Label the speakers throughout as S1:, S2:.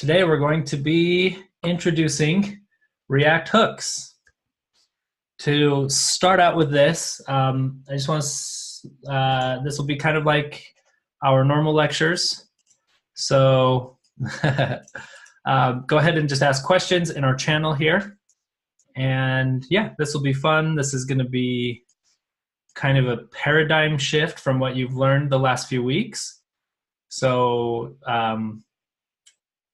S1: Today we're going to be introducing React hooks. To start out with this, I just want to, this will be kind of like our normal lectures. So go ahead and just ask questions in our channel here. And yeah, this will be fun. This is going to be kind of a paradigm shift from what you've learned the last few weeks. So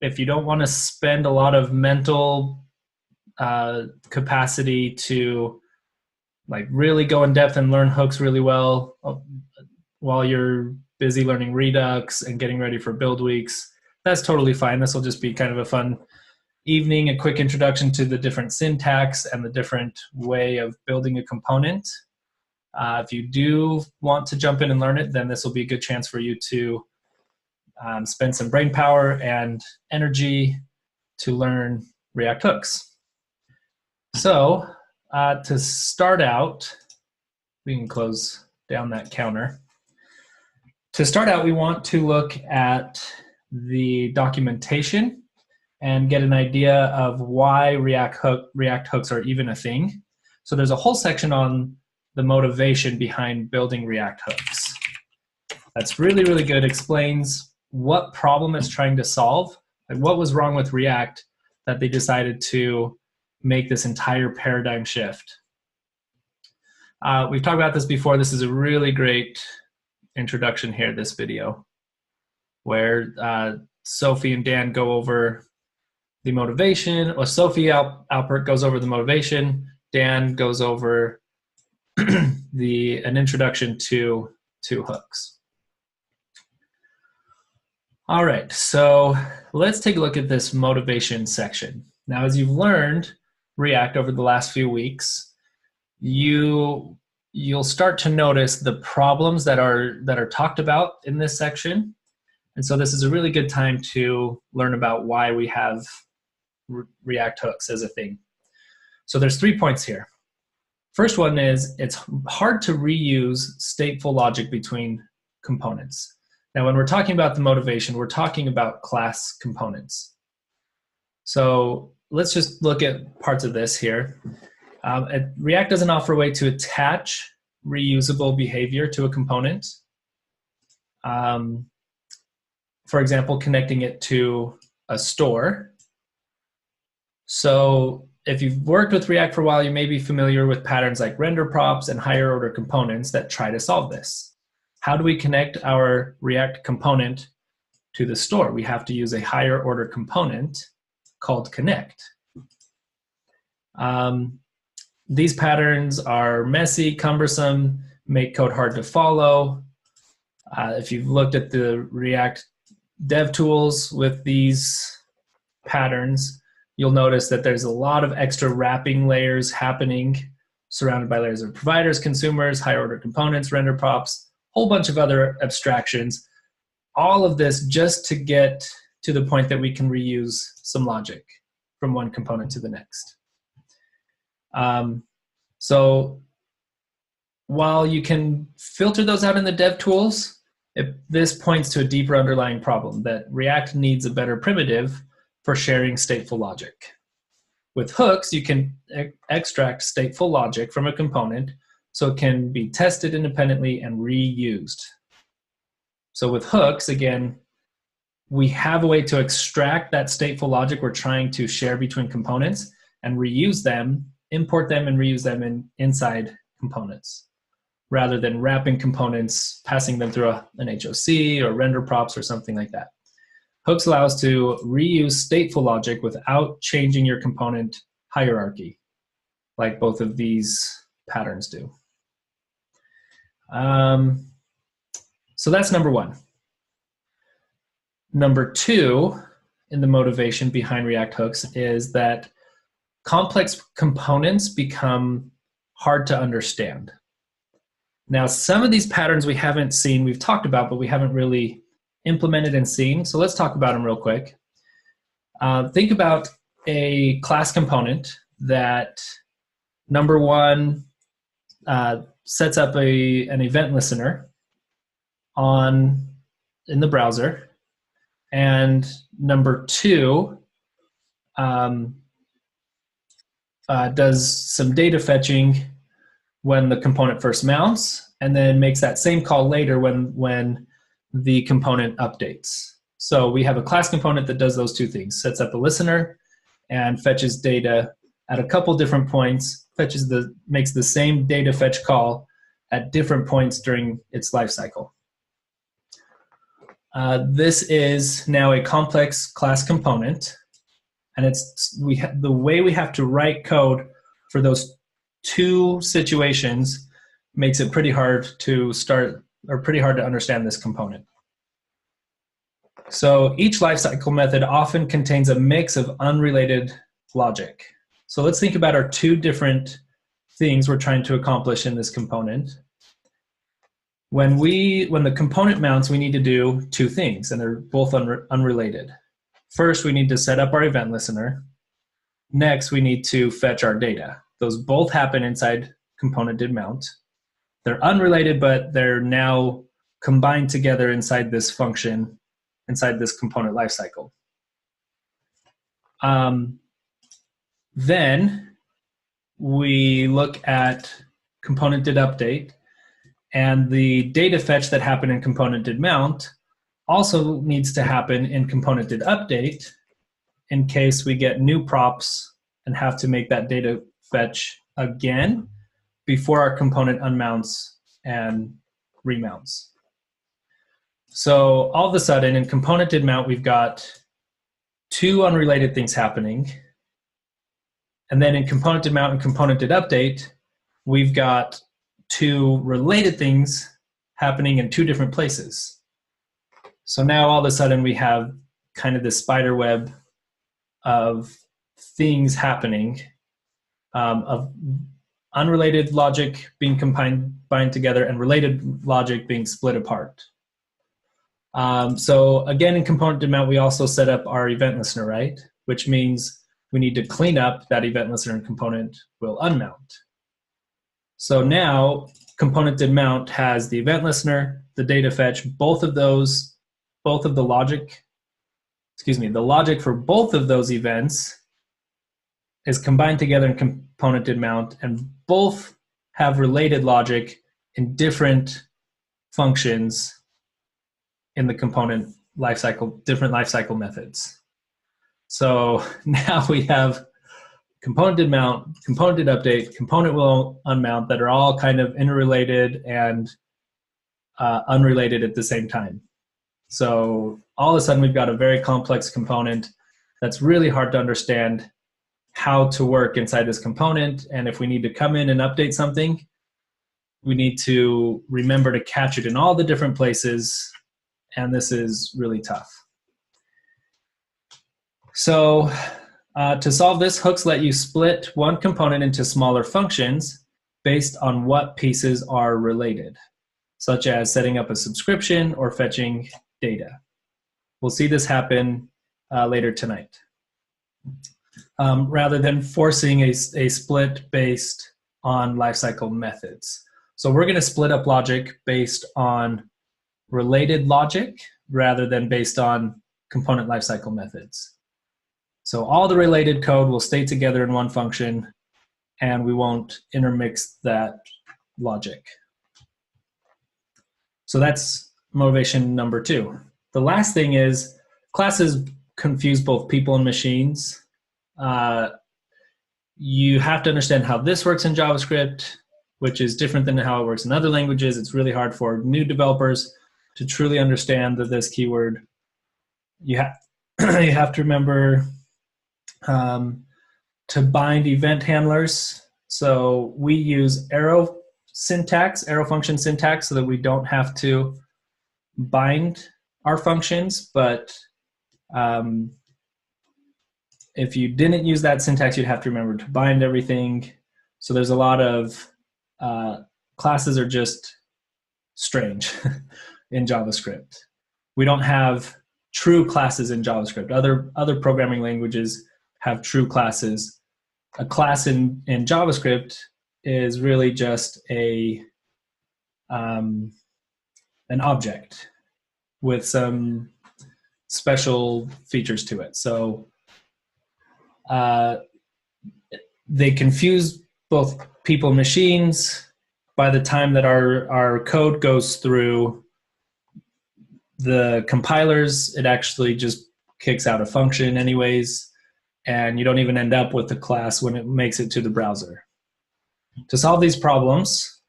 S1: if you don't want to spend a lot of mental capacity to like really go in depth and learn hooks really well while you're busy learning Redux and getting ready for build weeks, that's totally fine. This will just be kind of a fun evening, a quick introduction to the different syntax and the different way of building a component. If you do want to jump in and learn it, then this will be a good chance for you to spend some brain power and energy to learn React hooks. So to start out, we can close down that counter. To start out, we want to look at the documentation and get an idea of why React hooks are even a thing. So there's a whole section on the motivation behind building React hooks. That's really, really good. Explains what problem it's trying to solve, like what was wrong with React that they decided to make this entire paradigm shift. We've talked about this before. This is a really great introduction here, this video, where Sophie and Dan go over the motivation, or Sophie Alpert goes over the motivation, Dan goes over an introduction to hooks. All right, so let's take a look at this motivation section. Now, as you've learned React over the last few weeks, you'll start to notice the problems that are talked about in this section. And so this is a really good time to learn about why we have React hooks as a thing. So there's 3 points here. First one is it's hard to reuse stateful logic between components. Now, when we're talking about the motivation, we're talking about class components. So let's just look at parts of this here. React doesn't offer a way to attach reusable behavior to a component. For example, connecting it to a store. So if you've worked with React for a while, you may be familiar with patterns like render props and higher order components that try to solve this. How do we connect our React component to the store? We have to use a higher order component called connect. These patterns are messy, cumbersome, make code hard to follow. If you've looked at the React dev tools with these patterns, you'll notice that there's a lot of extra wrapping layers happening, surrounded by layers of providers, consumers, higher order components, render props, whole bunch of other abstractions, all of this just to get to the point that we can reuse some logic from one component to the next. So while you can filter those out in the dev tools, this points to a deeper underlying problem that React needs a better primitive for sharing stateful logic. With hooks, you can extract stateful logic from a component so it can be tested independently and reused. So with hooks, again, we have a way to extract that stateful logic we're trying to share between components and reuse them, import them and reuse them inside components, rather than wrapping components, passing them through an HOC or render props or something like that. Hooks allow us to reuse stateful logic without changing your component hierarchy, like both of these patterns do. So that's number one. Number two in the motivation behind React hooks is that complex components become hard to understand. Now, some of these patterns we haven't seen, we've talked about, but we haven't really implemented and seen. So let's talk about them real quick. Think about a class component that, number one, sets up an event listener in the browser. And number 2 does some data fetching when the component first mounts, and then makes that same call later when the component updates. So we have a class component that does those 2 things, sets up a listener and fetches data at a couple different points, makes the same data fetch call at different points during its life cycle. This is now a complex class component, and the way we have to write code for those 2 situations makes it pretty hard to understand this component. So each lifecycle method often contains a mix of unrelated logic. So let's think about our 2 different things we're trying to accomplish in this component. When the component mounts, we need to do 2 things, and they're both unrelated. First, we need to set up our event listener. Next, we need to fetch our data. Those both happen inside component did mount. They're unrelated, but they're now combined together inside this function, inside this component lifecycle. Then we look at component did update, and the data fetch that happened in component did mount also needs to happen in component did update in case we get new props and have to make that data fetch again before our component unmounts and remounts. So all of a sudden in component did mount, we've got 2 unrelated things happening. And then in component did mount and component did update, we've got 2 related things happening in 2 different places. So now all of a sudden we have kind of this spider web of things happening, of unrelated logic being combined together and related logic being split apart. So again, in component did mount, we also set up our event listener, right? Which means we need to clean up that event listener and component will unmount. So now component did mount has the event listener, the data fetch, the logic for both of those events is combined together in component did mount, and both have related logic in different functions in the component lifecycle, different lifecycle methods. So now we have component did mount, component did update, component will unmount that are all kind of interrelated and unrelated at the same time. So all of a sudden we've got a very complex component that's really hard to understand how to work inside this component. And if we need to come in and update something, we need to remember to catch it in all the different places. And this is really tough. So to solve this, hooks let you split one component into smaller functions based on what pieces are related, such as setting up a subscription or fetching data. We'll see this happen later tonight. Rather than forcing a split based on lifecycle methods. So we're going to split up logic based on related logic rather than based on component lifecycle methods. So all the related code will stay together in one function, and we won't intermix that logic. So that's motivation number 2. The last thing is classes confuse both people and machines. You have to understand how this works in JavaScript, which is different than how it works in other languages. It's really hard for new developers to truly understand this keyword. You have to remember to bind event handlers. So we use arrow function syntax, so that we don't have to bind our functions. But if you didn't use that syntax, you'd have to remember to bind everything. So there's a lot of classes are just strange in JavaScript. We don't have true classes in JavaScript. Other programming languages have true classes. A class in JavaScript is really just an object with some special features to it. So they confuse both people and machines. By the time that our code goes through the compilers, it actually just kicks out a function anyways, and you don't even end up with the class when it makes it to the browser. To solve these problems,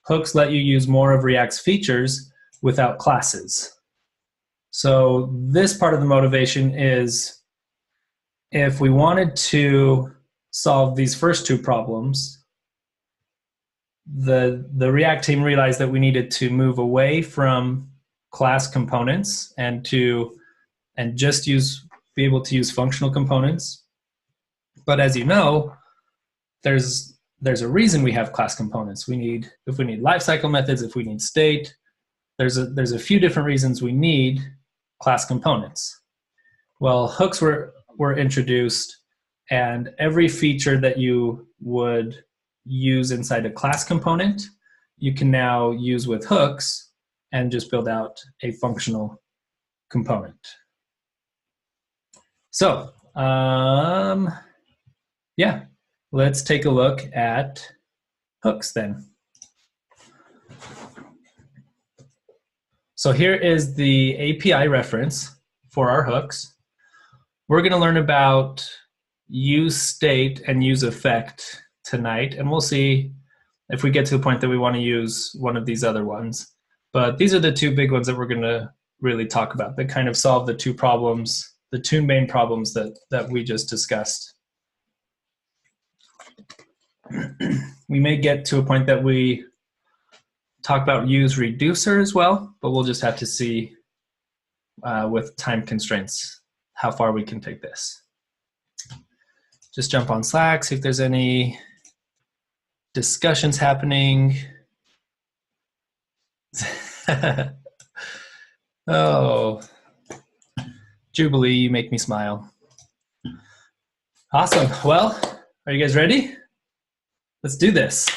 S1: hooks let you use more of React's features without classes. So this part of the motivation is, if we wanted to solve these first two problems, the React team realized that we needed to move away from class components and just be able to use functional components. But as you know, there's a reason we have class components. If we need lifecycle methods, if we need state, there's a few different reasons we need class components. Well, hooks were introduced, and every feature that you would use inside a class component, you can now use with hooks and just build out a functional component. So, yeah, let's take a look at hooks then. So here is the API reference for our hooks. We're going to learn about useState and useEffect tonight, and we'll see if we get to the point that we want to use one of these other ones. But these are the two big ones that we're going to really talk about that kind of solve the two problems, the two main problems that we just discussed. We may get to a point that we talk about useReducer as well, but we'll just have to see with time constraints how far we can take this. Just jump on Slack, see if there's any discussions happening. Oh, Jubilee, you make me smile. Awesome. Well, are you guys ready? Let's do this.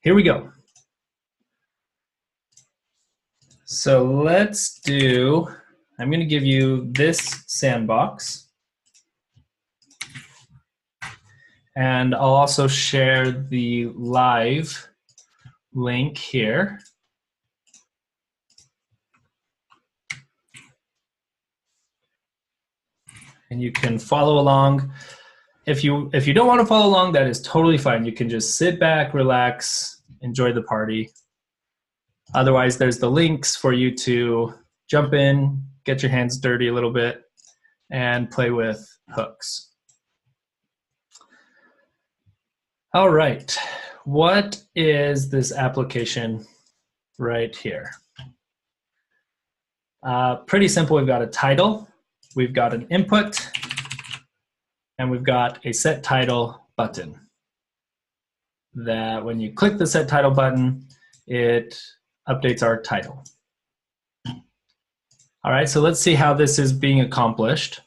S1: Here we go. So let's do, I'm going to give you this sandbox. And I'll also share the live link here. And you can follow along. If you don't want to follow along, that is totally fine. You can just sit back, relax, enjoy the party. Otherwise, there's the links for you to jump in, get your hands dirty a little bit, and play with hooks. All right, what is this application right here? Pretty simple. We've got a title, we've got an input, and we've got a set title button. That when you click the set title button, it updates our title. All right, so let's see how this is being accomplished.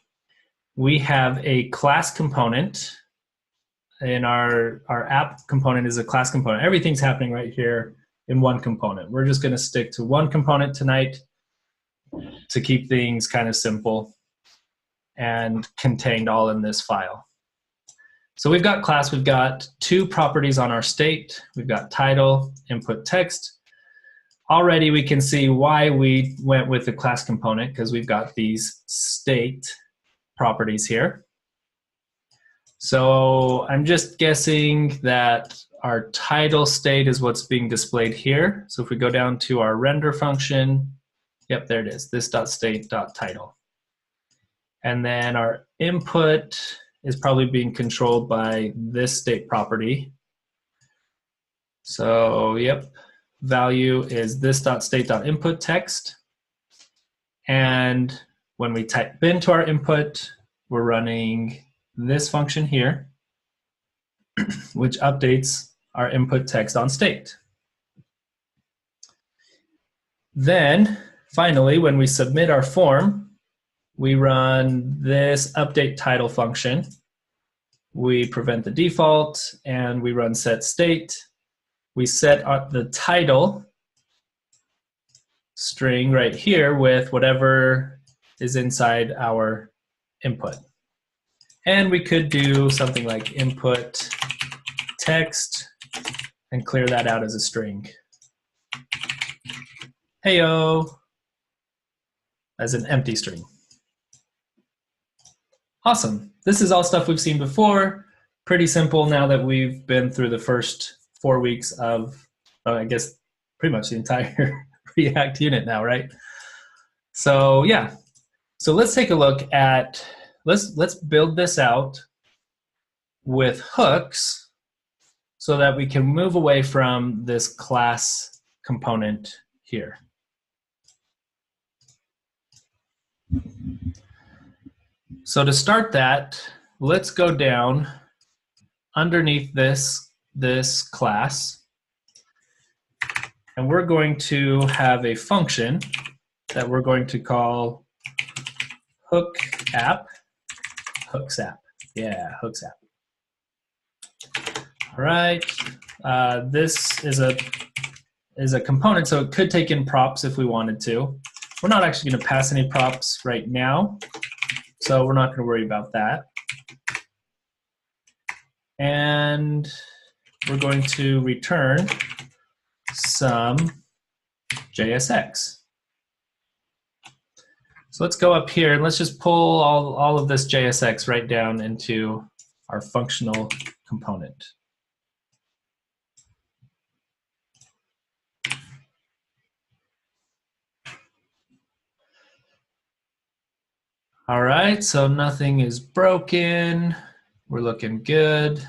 S1: We have a class component. In our app component is a class component. Everything's happening right here in one component. We're just going to stick to one component tonight to keep things kind of simple and contained all in this file. So we've got class, we've got two properties on our state. We've got title, input text. Already we can see why we went with the class component, because we've got these state properties here. So I'm just guessing that our title state is what's being displayed here. So if we go down to our render function, yep, there it is, this.state.title. And then our input is probably being controlled by this state property. So yep, value is this.state.input text. And when we type into our input, we're running this function here, which updates our input text on state. Then, finally, when we submit our form, we run this update title function. We prevent the default, and we run set state. We set the title string right here with whatever is inside our input. And we could do something like input text and clear that out as a string. Heyo, as an empty string. Awesome. This is all stuff we've seen before. Pretty simple now that we've been through the first 4 weeks of, I guess, pretty much the entire React unit now, right? So yeah, so let's take a look at, let's build this out with hooks so that we can move away from this class component here. So to start that, let's go down underneath this class, and we're going to have a function that we're going to call hook app. Hooks app. Yeah, hooks app. All right. This is a component, so it could take in props if we wanted to. We're not actually going to pass any props right now, so we're not going to worry about that. And we're going to return some JSX. So let's go up here and let's just pull all of this JSX right down into our functional component. All right, so nothing is broken. We're looking good.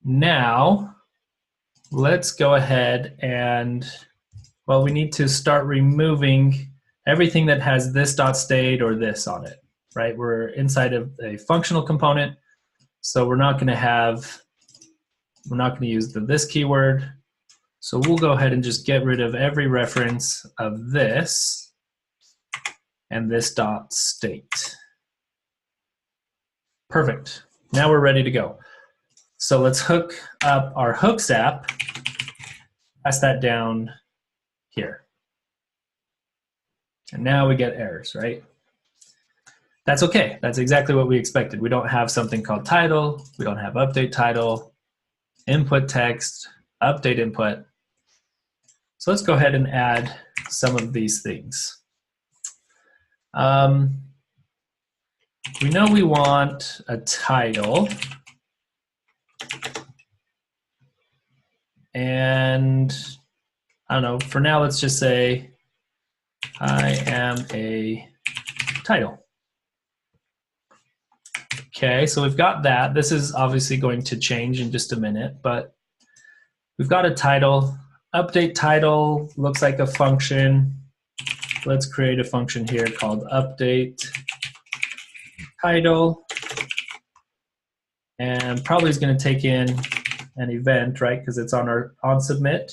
S1: Now, let's go ahead and, well, we need to start removing everything that has this dot state or this on it, right? We're inside of a functional component, so we're not going to use this keyword. So we'll go ahead and just get rid of every reference of this and this dot state. Perfect. Now we're ready to go. So let's hook up our hooks app, pass that down here. And now we get errors, right? That's okay. That's exactly what we expected. We don't have something called title. We don't have update title, input text, update input. So let's go ahead and add some of these things. We know we want a title. And I don't know, for now, let's just say, I am a title. Okay, so we've got that. This is obviously going to change in just a minute, but we've got a title. Update title looks like a function. Let's create a function here called update title. And probably is going to take in an event, right? Because it's on our onSubmit.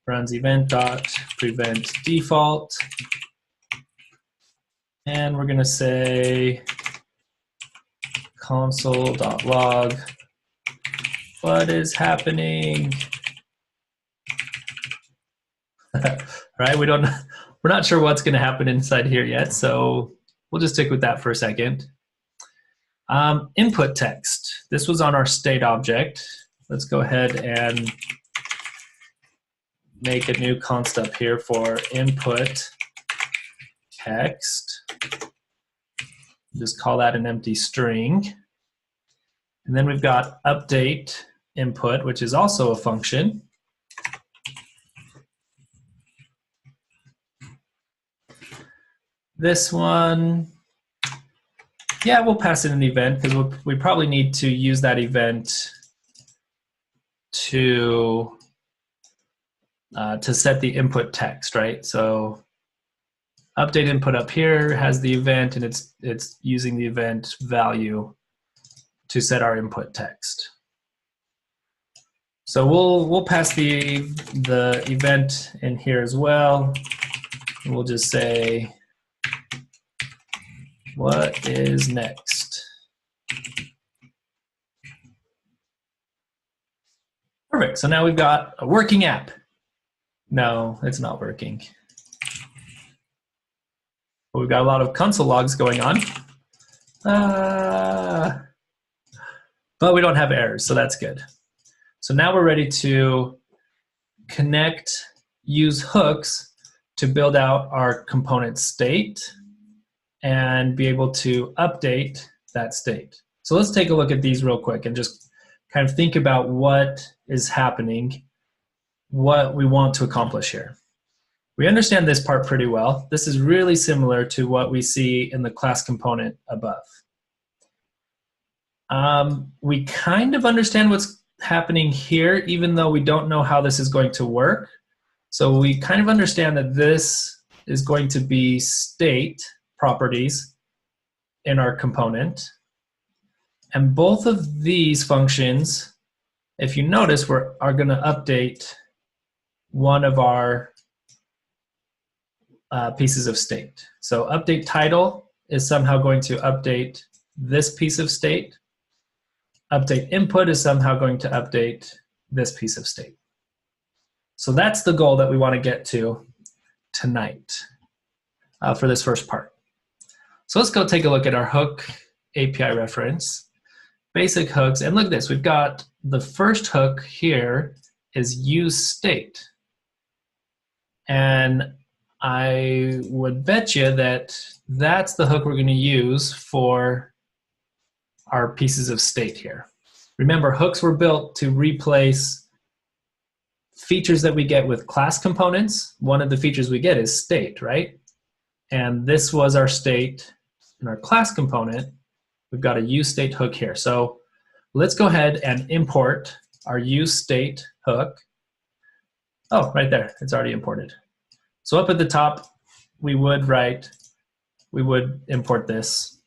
S1: Runs event.prevent default. And we're going to say console.log. What is happening? Right? We're not sure what's going to happen inside here yet, so we'll just stick with that for a second. Input text. This was on our state object. Let's go ahead and make a new const up here for input text. Just call that an empty string. And then we've got update input, which is also a function. This one, yeah, we'll pass in an event because we probably need to use that event to set the input text, right? So update input up here has the event, and it's using the event value to set our input text. So we'll pass the event in here as well. And we'll just say, what is next? Perfect. So now we've got a working app. No, it's not working. Well, we've got a lot of console logs going on. But we don't have errors, so that's good. So now we're ready to use hooks to build out our component state and be able to update that state. So let's take a look at these real quick and just kind of think about what is happening, what we want to accomplish here. We understand this part pretty well. This is really similar to what we see in the class component above. We kind of understand what's happening here, even though we don't know how this is going to work. So we kind of understand that this is going to be state properties in our component. And both of these functions, if you notice, are going to update one of our pieces of state. So update title is somehow going to update this piece of state. Update input is somehow going to update this piece of state. So that's the goal that we want to get to tonight for this first part. So let's go take a look at our hook API reference, basic hooks, and look at this. We've got the first hook here is useState. And I would bet you that that's the hook we're going to use for our pieces of state here. Remember, hooks were built to replace features that we get with class components. One of the features we get is state, right? And this was our state in our class component. We've got a useState hook here. So let's go ahead and import our useState hook. Oh, right there, it's already imported. So up at the top, we would import this.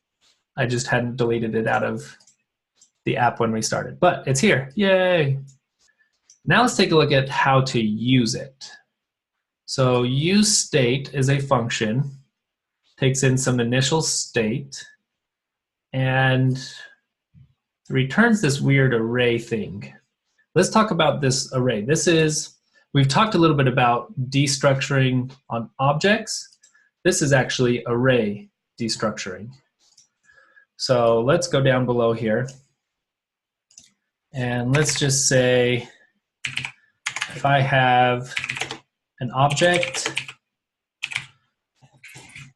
S1: I just hadn't deleted it out of the app when we started, but it's here, yay. Now let's take a look at how to use it. So useState is a function, takes in some initial state, and returns this weird array thing. Let's talk about this array. We've talked a little bit about destructuring on objects. This is actually array destructuring. So let's go down below here. And let's just say if I have an object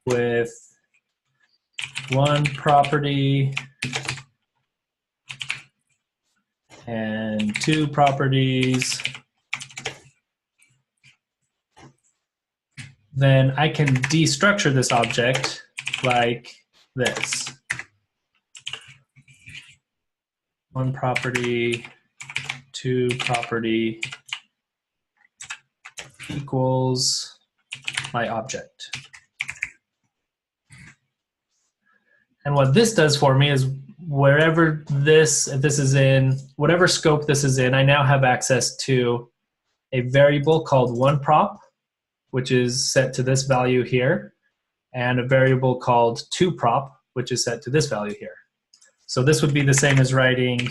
S1: with one property and two properties, then I can destructure this object like this. One property, two property equals my object. And what this does for me is wherever if this is in, whatever scope this is in, I now have access to a variable called oneProp, which is set to this value here, and a variable called toProp, which is set to this value here. So this would be the same as writing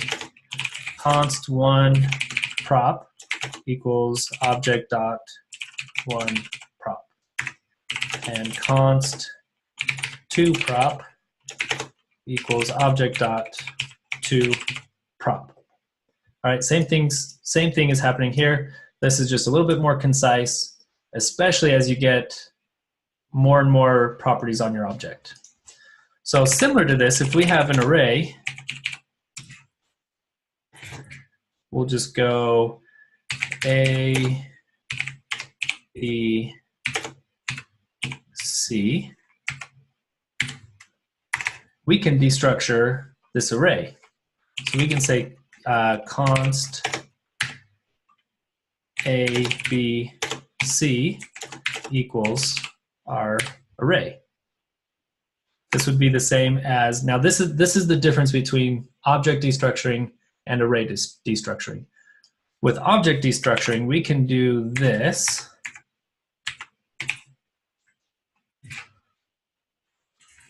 S1: const oneProp equals object dot oneProp, and const toProp equals object dot toProp. All right, same thing is happening here. This is just a little bit more concise, especially as you get more and more properties on your object. So similar to this, if we have an array, we'll just go A, B, C. We can destructure this array. So we can say const A, B, C equals our array. This would be the same as, now this is the difference between object destructuring and array destructuring. With object destructuring, we can do this.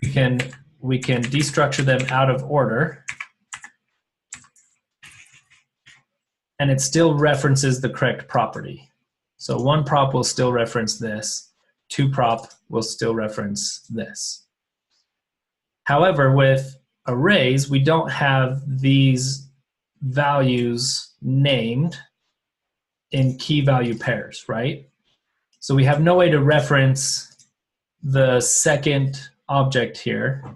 S1: We can destructure them out of order, and it still references the correct property. So oneProp will still reference this. toProp will still reference this. However, with arrays, we don't have these values named in key value pairs, right? So we have no way to reference the second object here.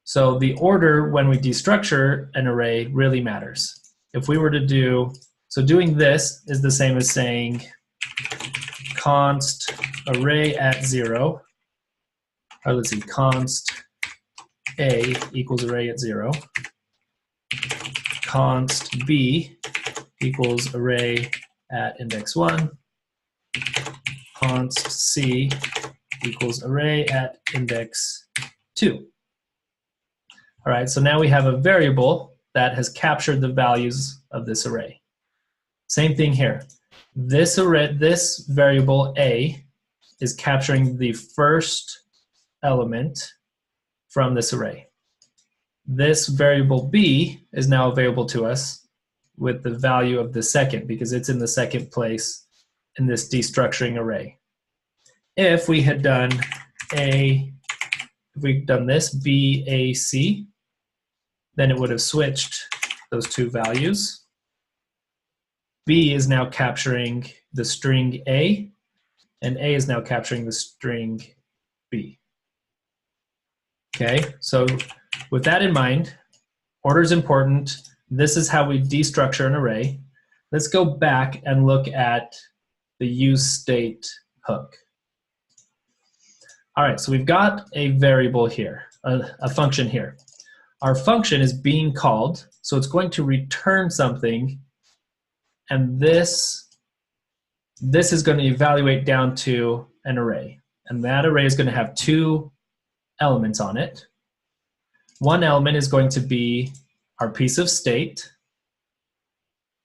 S1: So the order when we destructure an array really matters. If we were to do, so doing this is the same as saying const array at 0, or let's see, const a equals array at 0, const b equals array at index 1, const c equals array at index 2. All right, so now we have a variable that has captured the values of this array. Same thing here. This array, this variable a is capturing the first element from this array. This variable b is now available to us with the value of the second because it's in the second place in this destructuring array. If we had done if we'd done this, B, A, C, then it would have switched those two values. B is now capturing the string A, and A is now capturing the string B. Okay, so with that in mind, order is important. This is how we destructure an array. Let's go back and look at the useState hook. All right, so we've got a variable here, a function here. Our function is being called, so it's going to return something, and this is going to evaluate down to an array. And that array is going to have two elements on it. One element is going to be our piece of state,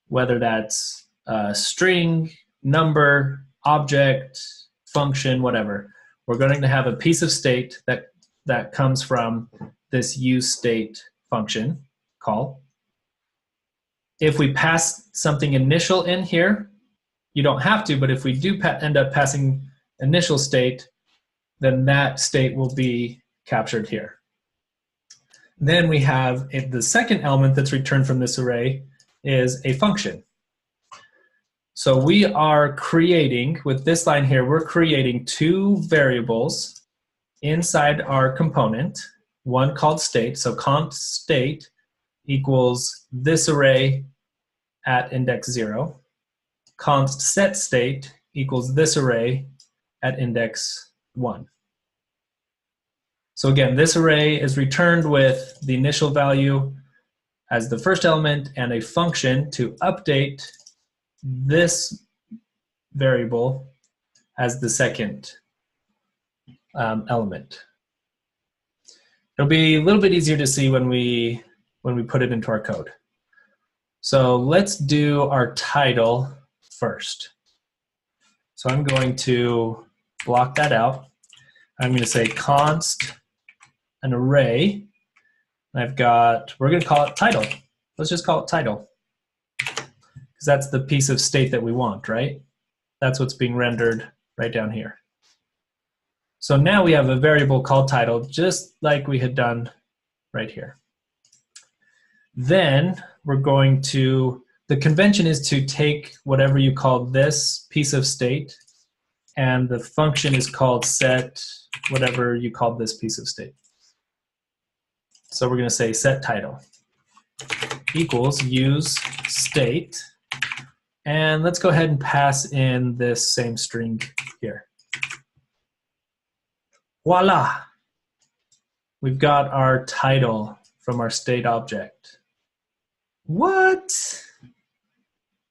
S1: whether that's a string, number, object, function, whatever. We're going to have a piece of state that comes from this useState function call. If we pass something initial in here, you don't have to, but if we do end up passing initial state, then that state will be captured here. Then we have the second element that's returned from this array is a function. So we are creating, with this line here, we're creating two variables inside our component, one called state, so const state equals this array at index 0, const set state equals this array at index 1. So again, this array is returned with the initial value as the first element and a function to update this variable as the second element. It'll be a little bit easier to see when we put it into our code. So let's do our title first. So I'm going to block that out. I'm going to say const an array. We're going to call it title. Let's just call it title. Because that's the piece of state that we want, right? That's what's being rendered right down here. So now we have a variable called title, just like we had done right here. Then we're going to, the convention is to take whatever you call this piece of state, and the function is called set whatever you called this piece of state. So we're going to say set title equals useState, and let's go ahead and pass in this same string here. Voila! We've got our title from our state object. What?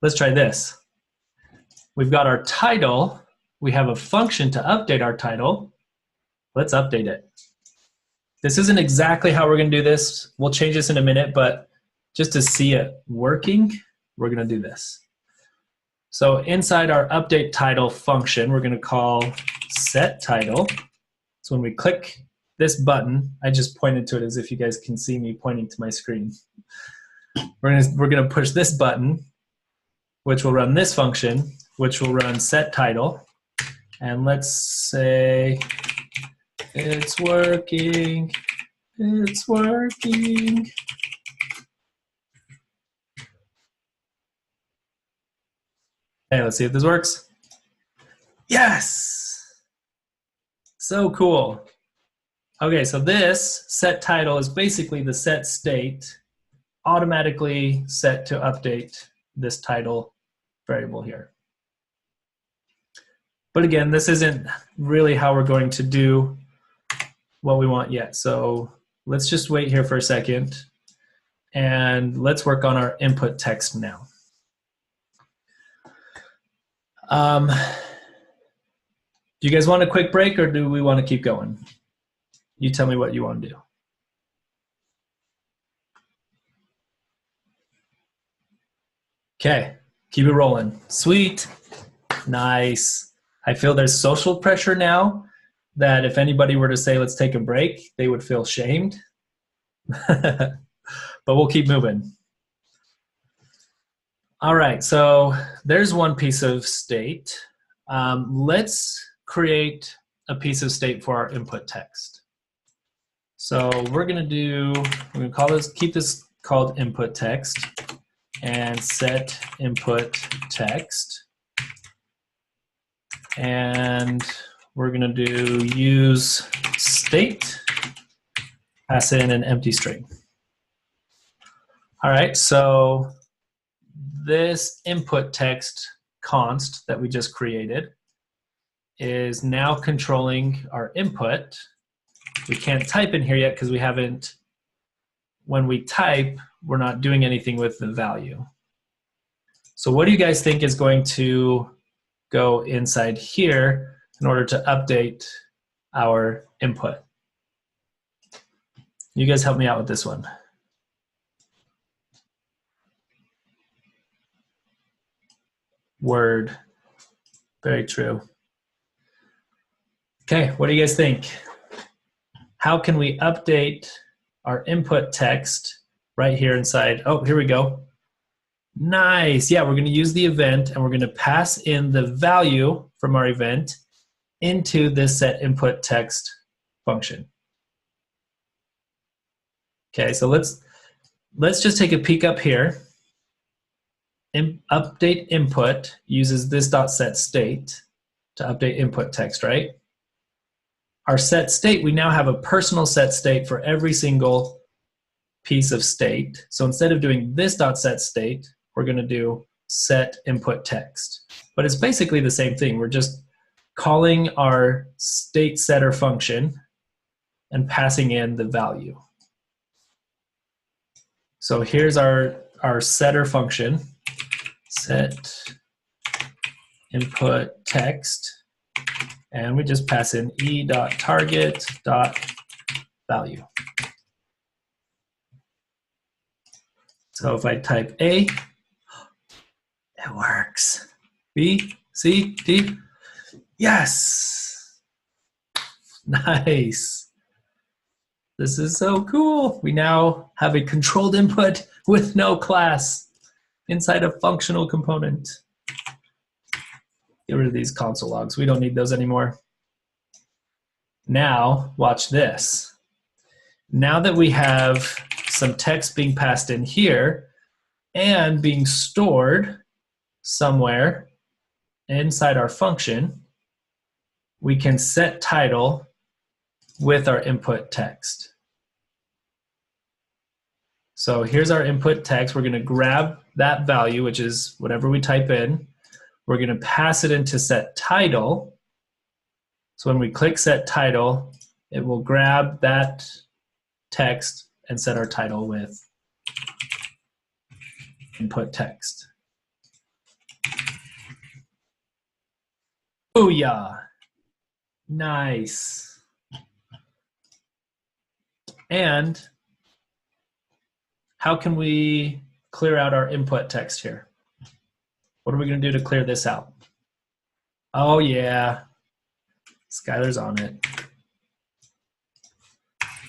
S1: Let's try this. We've got our title. We have a function to update our title. Let's update it. This isn't exactly how we're going to do this. We'll change this in a minute, but just to see it working, we're going to do this. So inside our update title function, we're going to call set title. So when we click this button, I just pointed to it as if you guys can see me pointing to my screen. We're going to push this button, which will run this function, which will run set title And let's say it's working, it's working. Okay, let's see if this works. Yes! So cool. Okay, so this set title is basically the set state automatically set to update this title variable here. But again, this isn't really how we're going to do what we want yet. So let's just wait here for a second and let's work on our input text now. Do you guys want a quick break or do we want to keep going? You tell me what you want to do. Okay, keep it rolling. Sweet, nice. I feel there's social pressure now that if anybody were to say, let's take a break, they would feel shamed. But we'll keep moving. All right, so there's one piece of state. Let's create a piece of state for our input text. So we're gonna call this, keep this called input text and set input text. And we're gonna do useState, pass in an empty string. All right, so this input text const that we just created is now controlling our input. We can't type in here yet because we haven't, when we type, we're not doing anything with the value. So what do you guys think is going to go inside here in order to update our input? You guys help me out with this one. Word. Very true. Okay, what do you guys think? How can we update our input text right here inside? Oh, here we go. Nice. Yeah, we're going to use the event and we're going to pass in the value from our event into this set input text function. Okay, so let's just take a peek up here. Update input uses this dot set state to update input text, right? Our set state, we now have a personal set state for every single piece of state. So instead of doing this dot set state, we're going to do set input text. But it's basically the same thing. We're just calling our state setter function and passing in the value. So here's our setter function, set input text. And we just pass in e.target.value. So if I type A, it works. B, C, D, yes. Nice. This is so cool. We now have a controlled input with no class inside a functional component. Get rid of these console logs. We don't need those anymore. Now, watch this. Now that we have some text being passed in here and being stored somewhere inside our function, we can set title with our input text. So here's our input text. We're going to grab that value, which is whatever we type in. We're going to pass it into set title. So when we click set title, it will grab that text and set our title with input text. Booyah! Nice. And how can we clear out our input text here? What are we going to do to clear this out? Oh, yeah. Skylar's on it.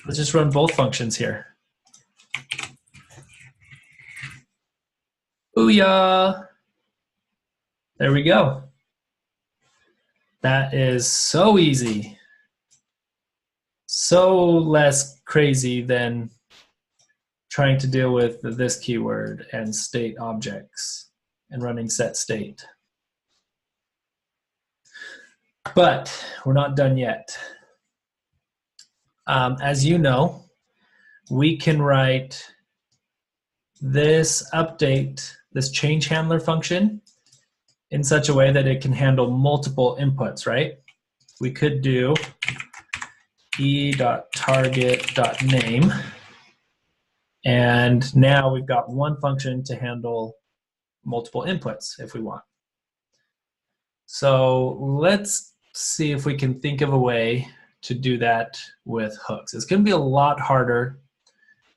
S1: Let's just run both functions here. Booyah! There we go. That is so easy. So less crazy than trying to deal with this keyword and state objects and running set state. But we're not done yet. As you know, we can write this update, this change handler function in such a way that it can handle multiple inputs, right? We could do e.target.name, and now we've got one function to handle multiple inputs if we want. So let's see if we can think of a way to do that with hooks. It's going to be a lot harder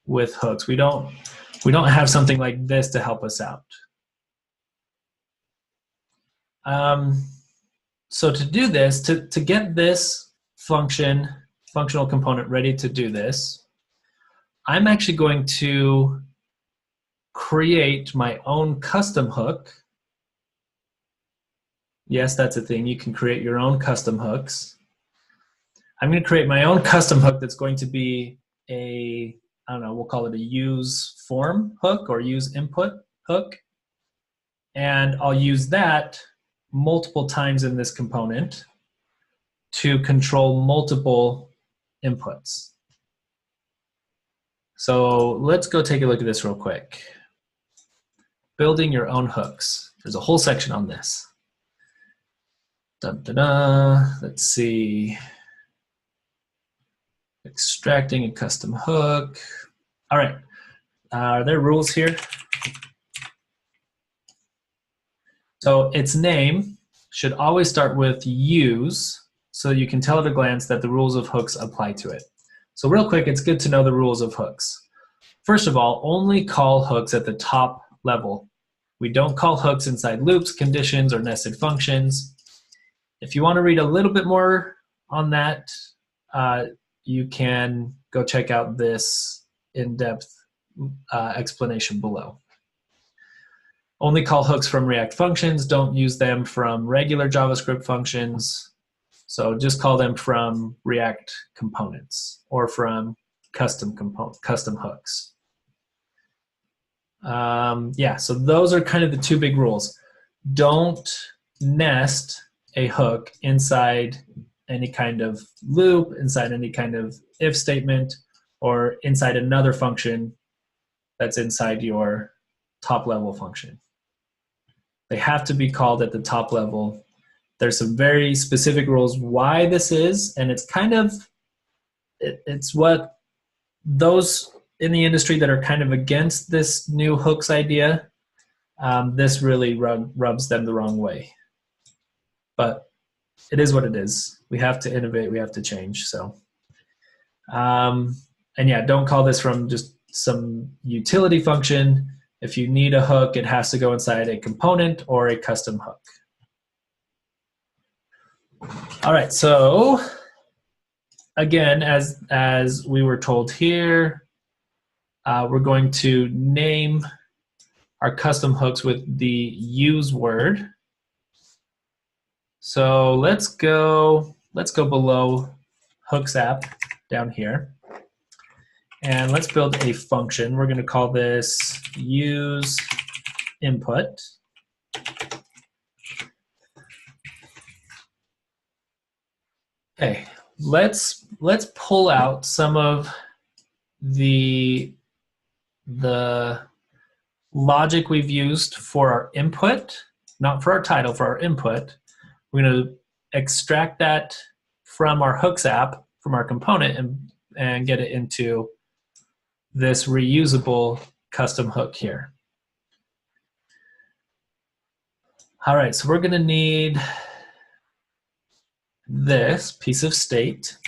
S1: with hooks. We don't have something like this to help us out. So to do this, to get this functional component ready to do this, I'm actually going to create my own custom hook. Yes, that's a thing. You can create your own custom hooks. I'm going to create my own custom hook that's going to be a, I don't know, we'll call it a use form hook or use input hook. And I'll use that multiple times in this component to control multiple inputs. So let's go take a look at this real quick. Building your own hooks. There's a whole section on this. Let's see. Extracting a custom hook. All right. Are there rules here? So its name should always start with use, so you can tell at a glance that the rules of hooks apply to it. So real quick, it's good to know the rules of hooks. First of all, only call hooks at the top level. We don't call hooks inside loops, conditions, or nested functions. If you want to read a little bit more on that, you can go check out this in-depth explanation below. Only call hooks from React functions. Don't use them from regular JavaScript functions. So just call them from React components or from custom hooks. Yeah, so those are kind of the two big rules. Don't nest a hook inside any kind of loop, inside any kind of if statement, or inside another function that's inside your top level function. They have to be called at the top level. There's some very specific rules why this is, and it's kind of, it's what those in the industry that are kind of against this new hooks idea, this really rubs them the wrong way. But it is what it is. We have to innovate, we have to change, so. And yeah, don't call this from just some utility function. If you need a hook, it has to go inside a component or a custom hook. All right, so again, as we were told here, we're going to name our custom hooks with the use word. So let's go below hooks app down here. And let's build a function. We're going to call this use input. Okay, let's pull out some of the logic we've used for our input, not for our title, for our input. We're going to extract that from our hooks app, from our component, and get it into this reusable custom hook here. All right, so we're going to need this piece of state.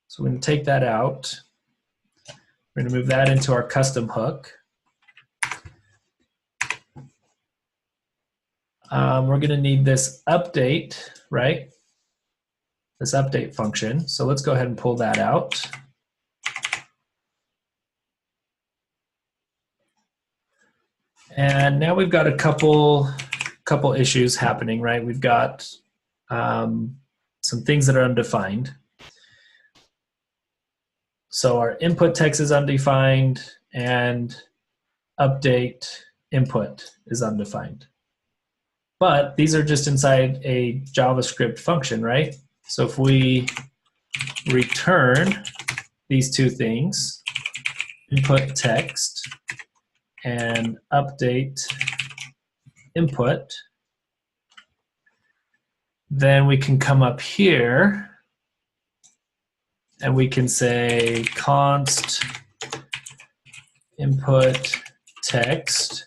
S1: So we're going to take that out. We're going to move that into our custom hook. We're going to need this update, right? This update function. So let's go ahead and pull that out. And now we've got a couple couple issues happening, right? We've got some things that are undefined. So our input text is undefined and update input is undefined. But these are just inside a JavaScript function, right? So if we return these two things, input text and update input, then we can come up here and we can say const input text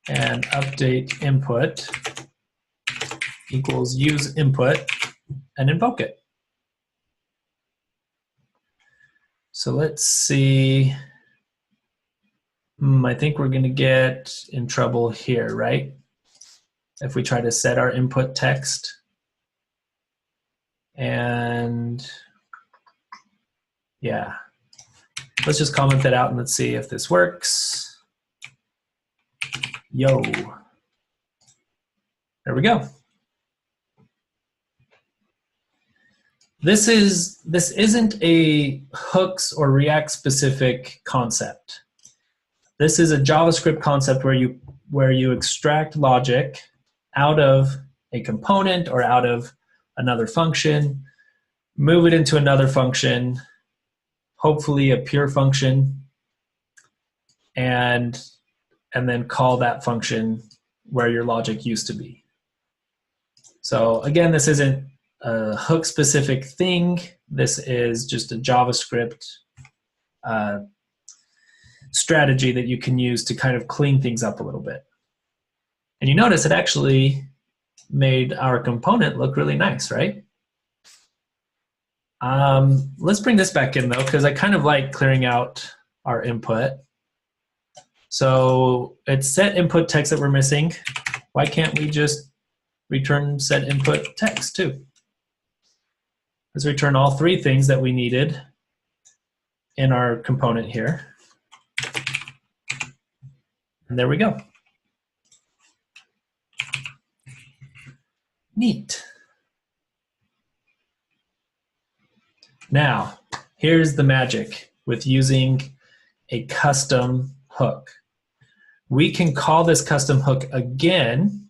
S1: and update input equals use input and invoke it. So let's see. I think we're going to get in trouble here, right? If we try to set our input text. And yeah, let's just comment that out and let's see if this works. Yo. There we go. This isn't a hooks or React specific concept. This is a JavaScript concept where you extract logic out of a component or out of another function, move it into another function, hopefully a pure function, and then call that function where your logic used to be. So again, this isn't a hook specific thing. This is just a JavaScript strategy that you can use to kind of clean things up a little bit. And you notice it actually made our component look really nice, right? Let's bring this back in though, because I kind of like clearing out our input. So it's set input text that we're missing. Why can't we just return set input text too? Let's return all three things that we needed in our component here. And there we go. Neat. Now, here's the magic with using a custom hook. We can call this custom hook again,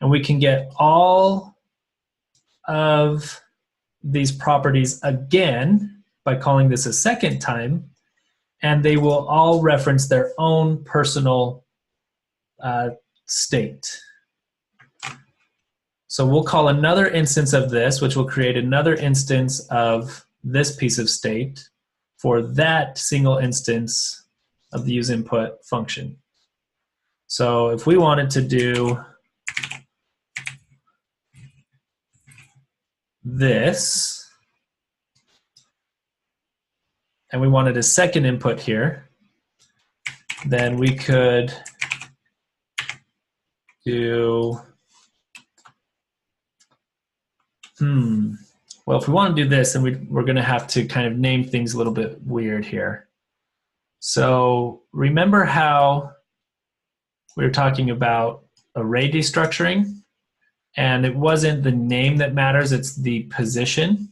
S1: and we can get all of these properties again by calling this a second time, and they will all reference their own personal state. So we'll call another instance of this, which will create another instance of this piece of state for that single instance of the useInput function. So if we wanted to do this, and we wanted a second input here, then we could do, well, if we want to do this, then we're going to have to kind of name things a little bit weird here. So remember how we were talking about array destructuring, and it wasn't the name that matters, it's the position.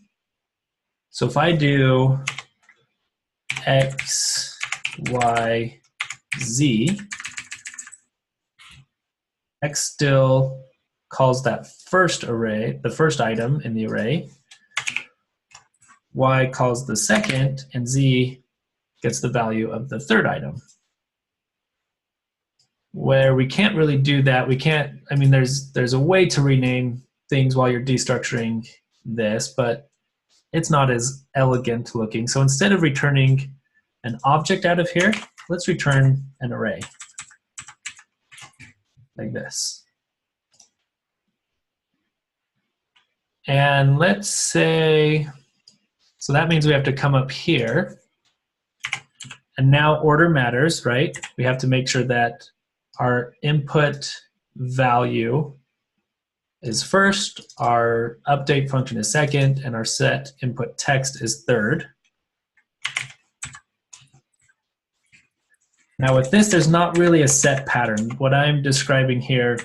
S1: So if I do X, Y, Z, X still calls that first array, the first item in the array. Y calls the second, and Z gets the value of the third item. Where we can't really do that, we can't, I mean, there's a way to rename things while you're destructuring this, but it's not as elegant looking. So instead of returning an object out of here, let's return an array like this. And let's say, so that means we have to come up here, and now order matters, right? We have to make sure that our input value is first, our update function is second, and our set input text is third. Now with this, there's not really a set pattern. What I'm describing here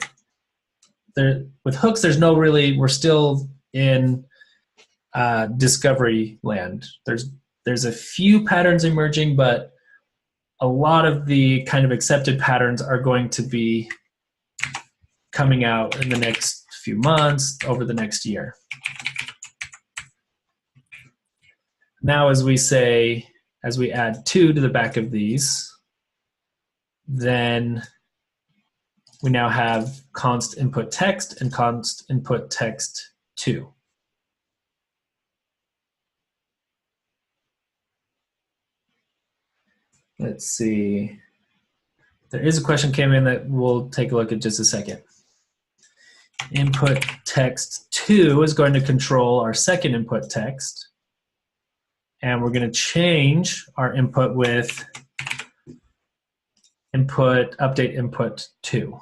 S1: with hooks, there's no really, we're still in discovery land. There's a few patterns emerging, but a lot of the kind of accepted patterns are going to be coming out in the next few months, over the next year. Now, as we add 2 to the back of these, then we now have const input text and const input text 2. Let's see. There is a question came in that we'll take a look at just a second. Input text 2 is going to control our second input text. And we're going to change our input with update input 2.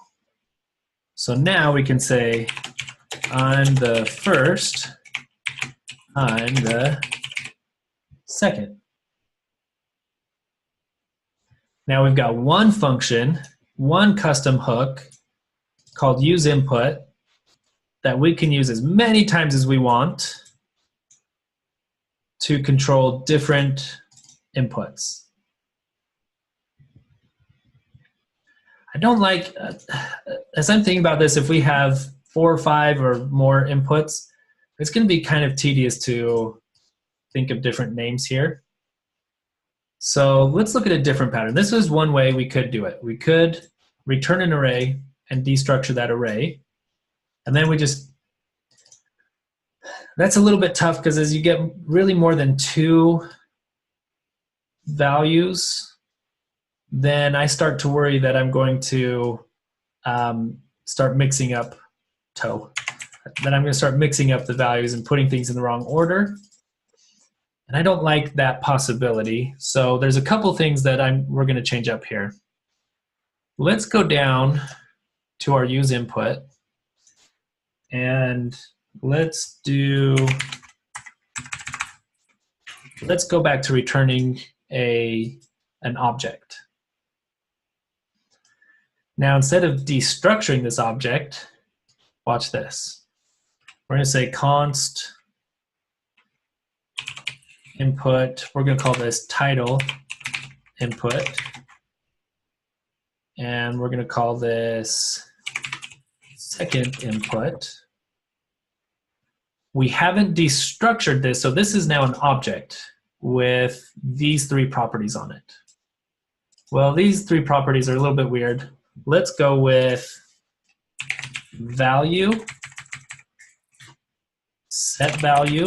S1: So now we can say, I'm the first, I'm the second. Now we've got one function, one custom hook called useInput that we can use as many times as we want to control different inputs. I don't like, as I'm thinking about this, if we have 4 or 5 or more inputs, it's going to be kind of tedious to think of different names here. So let's look at a different pattern. This is one way we could do it. We could return an array and destructure that array. And then we just, that's a little bit tough because as you get really more than 2 values, then I start to worry that I'm going to start mixing up Then I'm going to start mixing up the values and putting things in the wrong order. And I don't like that possibility. So there's a couple things that we're going to change up here. Let's go down to our useInput and let's go back to returning an object. Now instead of destructuring this object, watch this. We're going to say const input, we're going to call this title input, and we're going to call this second input. We haven't destructured this, so this is now an object with these 3 properties on it. Well, these 3 properties are a little bit weird. Let's go with value, set value,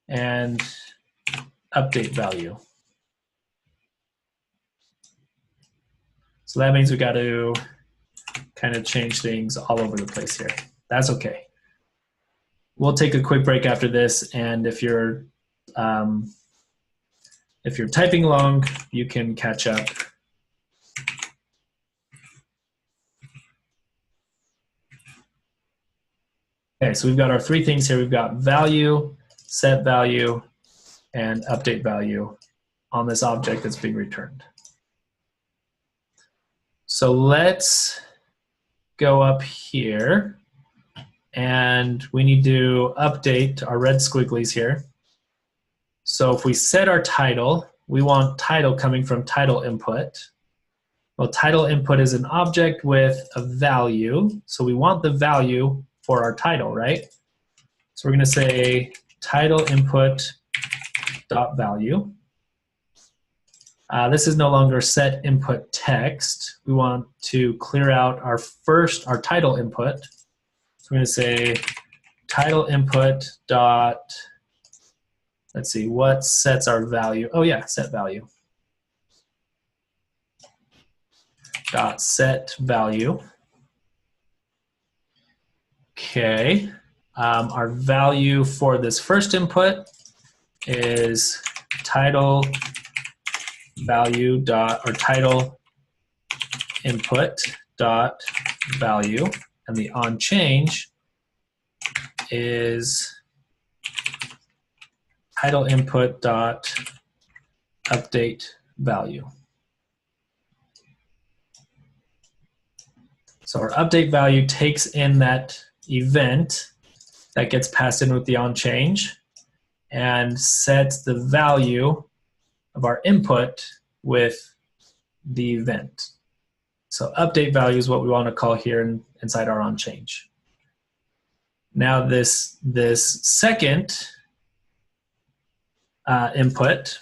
S1: and update value. So that means we got to kind of change things all over the place here. That's okay. We'll take a quick break after this, and if you're typing along, you can catch up. Okay, so we've got our 3 things here. We've got value, set value, and update value on this object that's being returned. So let's go up here, and we need to update our red squigglies here. So if we set our title, we want title coming from title input. Well, title input is an object with a value, so we want the value for our title, right? So we're going to say title input dot value. This is no longer set input text. We want to clear out our title input. So we're going to say title input dot, let's see, what sets our value? Oh yeah, set value. Dot set value. Okay, our value for this first input is title value dot, or title input dot value, and the on change is title input dot update value. So our update value takes in that event that gets passed in with the onChange and sets the value of our input with the event. So update value is what we want to call here inside our onChange. Now this second input,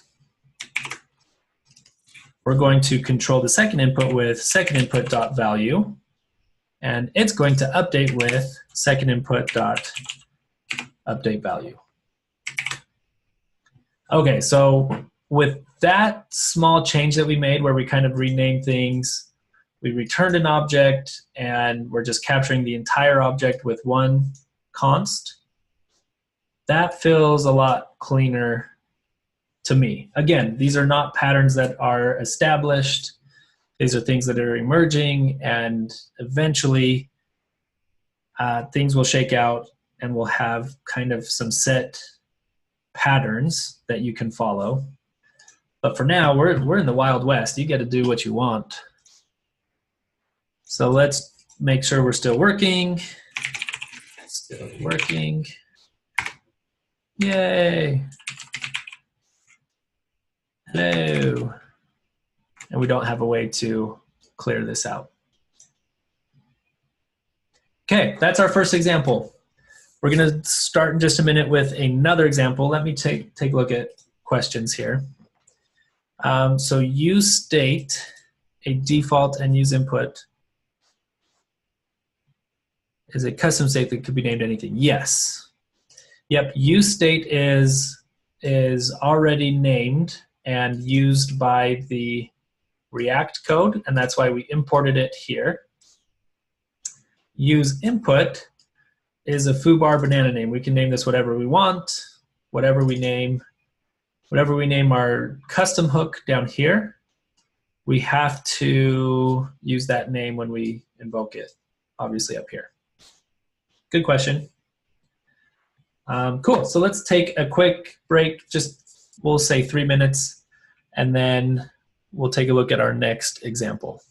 S1: we're going to control the second input with second input dot value, and it's going to update with second input dot update value. Okay, so with that small change that we made where we kind of renamed things, we returned an object, and we're just capturing the entire object with one const, that feels a lot cleaner to me. Again, these are not patterns that are established. These are things that are emerging, and eventually things will shake out and we'll have kind of some set patterns that you can follow. But for now, we're in the Wild West. You get to do what you want. So let's make sure we're still working. Still working. Yay. Hello. And we don't have a way to clear this out. Okay, that's our first example. We're going to start in just a minute with another example. Let me take a look at questions here. So useState, a default and useInput, is a custom state that could be named anything. Yes. Yep, useState is already named and used by the React code, and that's why we imported it here. useInput is a foobar banana name. We can name this whatever we want, whatever we name our custom hook down here, we have to use that name when we invoke it, obviously up here. Good question. Cool, so let's take a quick break, just we'll say 3 minutes, and then we'll take a look at our next example.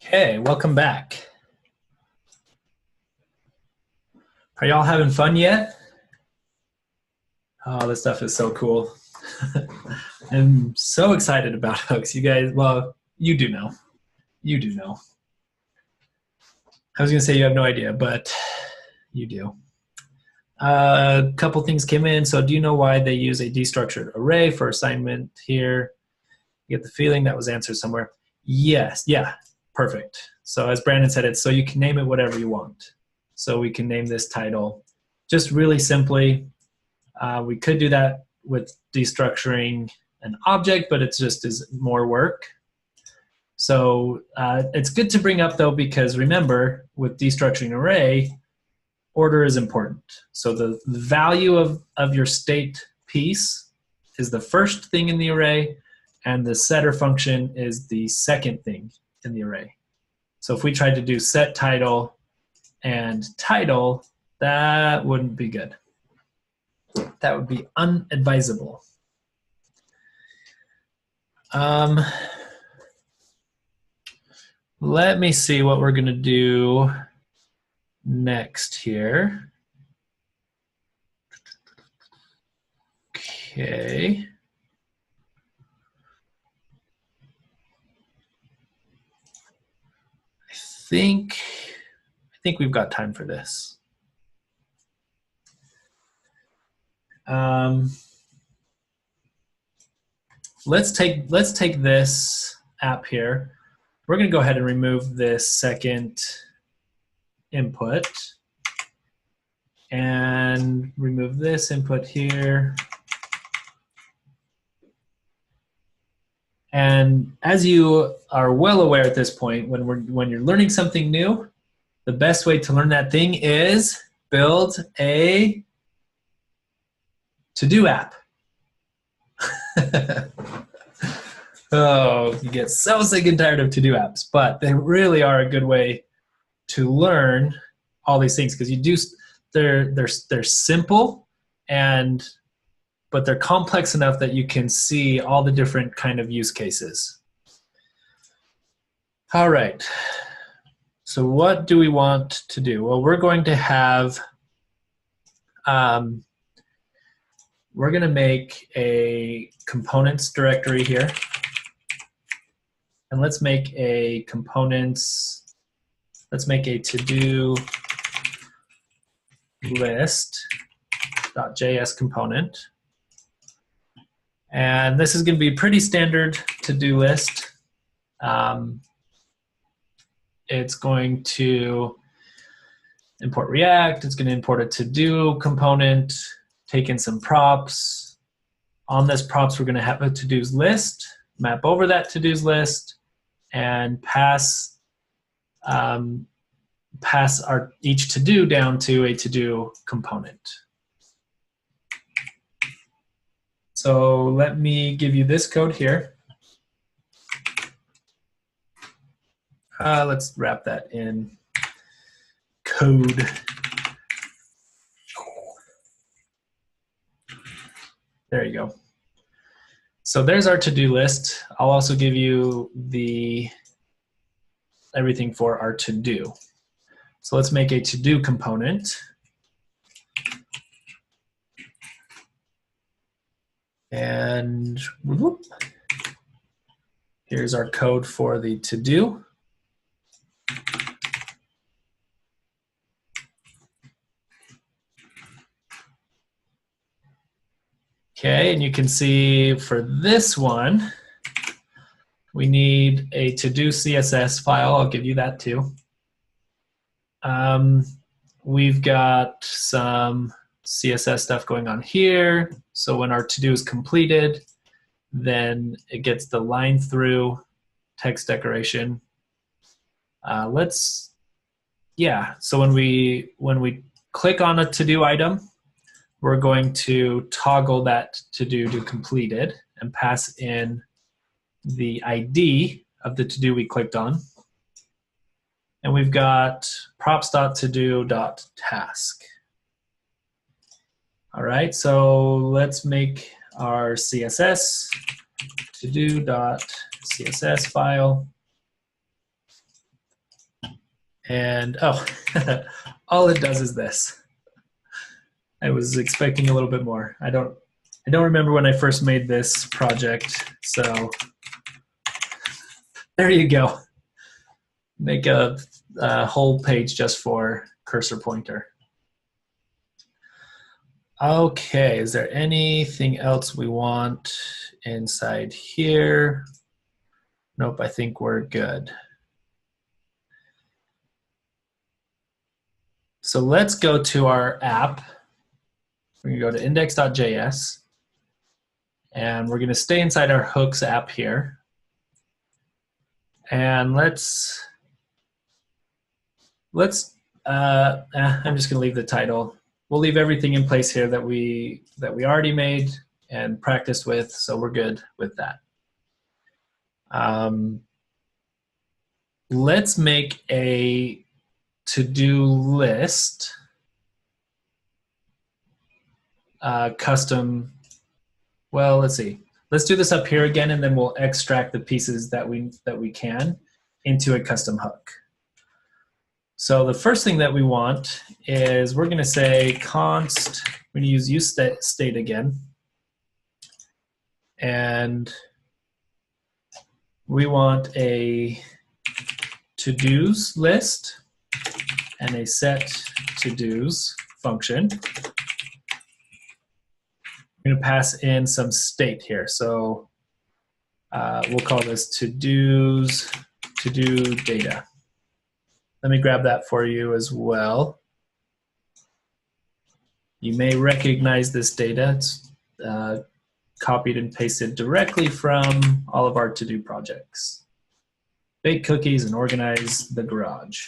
S1: Okay, welcome back. Are y'all having fun yet? Oh, this stuff is so cool. I'm so excited about hooks. You guys, well, you do know. You do know. I was going to say you have no idea, but you do. A couple things came in. So do you know why they use a destructured array for assignment here? You get the feeling that was answered somewhere. Yes, yeah, perfect. So as Brandon said, it's so you can name it whatever you want. So we can name this title just really simply. We could do that with destructuring an object, but it's just is more work. So it's good to bring up though, because remember with destructuring an array, order is important. So the value of your state piece is the first thing in the array, and the setter function is the second thing in the array. So if we tried to do set title and title, that wouldn't be good. That would be unadvisable. Let me see what we're going to do next here. Okay. I think we've got time for this. Let's take this app here. We're going to go ahead and remove this second input and remove this input here. And as you are well aware at this point, when you're learning something new, the best way to learn that thing is build a to-do app. Oh, you get so sick and tired of to-do apps, but they really are a good way to learn all these things, because you do they're simple but they're complex enough that you can see all the different kind of use cases. All right. So what do we want to do? Well, we're going to have we're going to make a components directory here. And let's make a to-do list.js component. And this is going to be a pretty standard to-do list. It's going to import React. It's going to import a to-do component, take in some props. On this props, we're going to have a to-dos list, map over that to-dos list, and pass our each to-do down to a to-do component. So let me give you this code here. Let's wrap that in code. There you go. So there's our to-do list. I'll also give you everything for our to-do. So let's make a to-do component. And whoop, here's our code for the to-do. Okay, and you can see for this one, we need a to-do CSS file. I'll give you that too. We've got some CSS stuff going on here. So when our to-do is completed, then it gets the line through text decoration. So when we click on a to-do item, we're going to toggle that to-do to completed and pass in the ID of the to-do we clicked on. And we've got props.todo.task. All right, so let's make our to-do.css file. And oh, all it does is this. I was expecting a little bit more. I don't remember when I first made this project, so there you go. Make a whole page just for cursor pointer. Okay, is there anything else we want inside here? Nope, I think we're good. So let's go to our app. We're gonna go to index.js, and we're gonna stay inside our hooks app here. And I'm just gonna leave the title. We'll leave everything in place here that we already made and practiced with, so we're good with that. Let's make a to-do list custom. Well, let's see. Let's do this up here again, and then we'll extract the pieces that we can into a custom hook. So the first thing that we want is we're going to say const. We're going to use useState again, and we want a to-dos list and a set to-dos function. I'm going to pass in some state here. So we'll call this to-dos to-do data. Let me grab that for you as well. You may recognize this data. It's copied and pasted directly from all of our to-do projects. Bake cookies and organize the garage.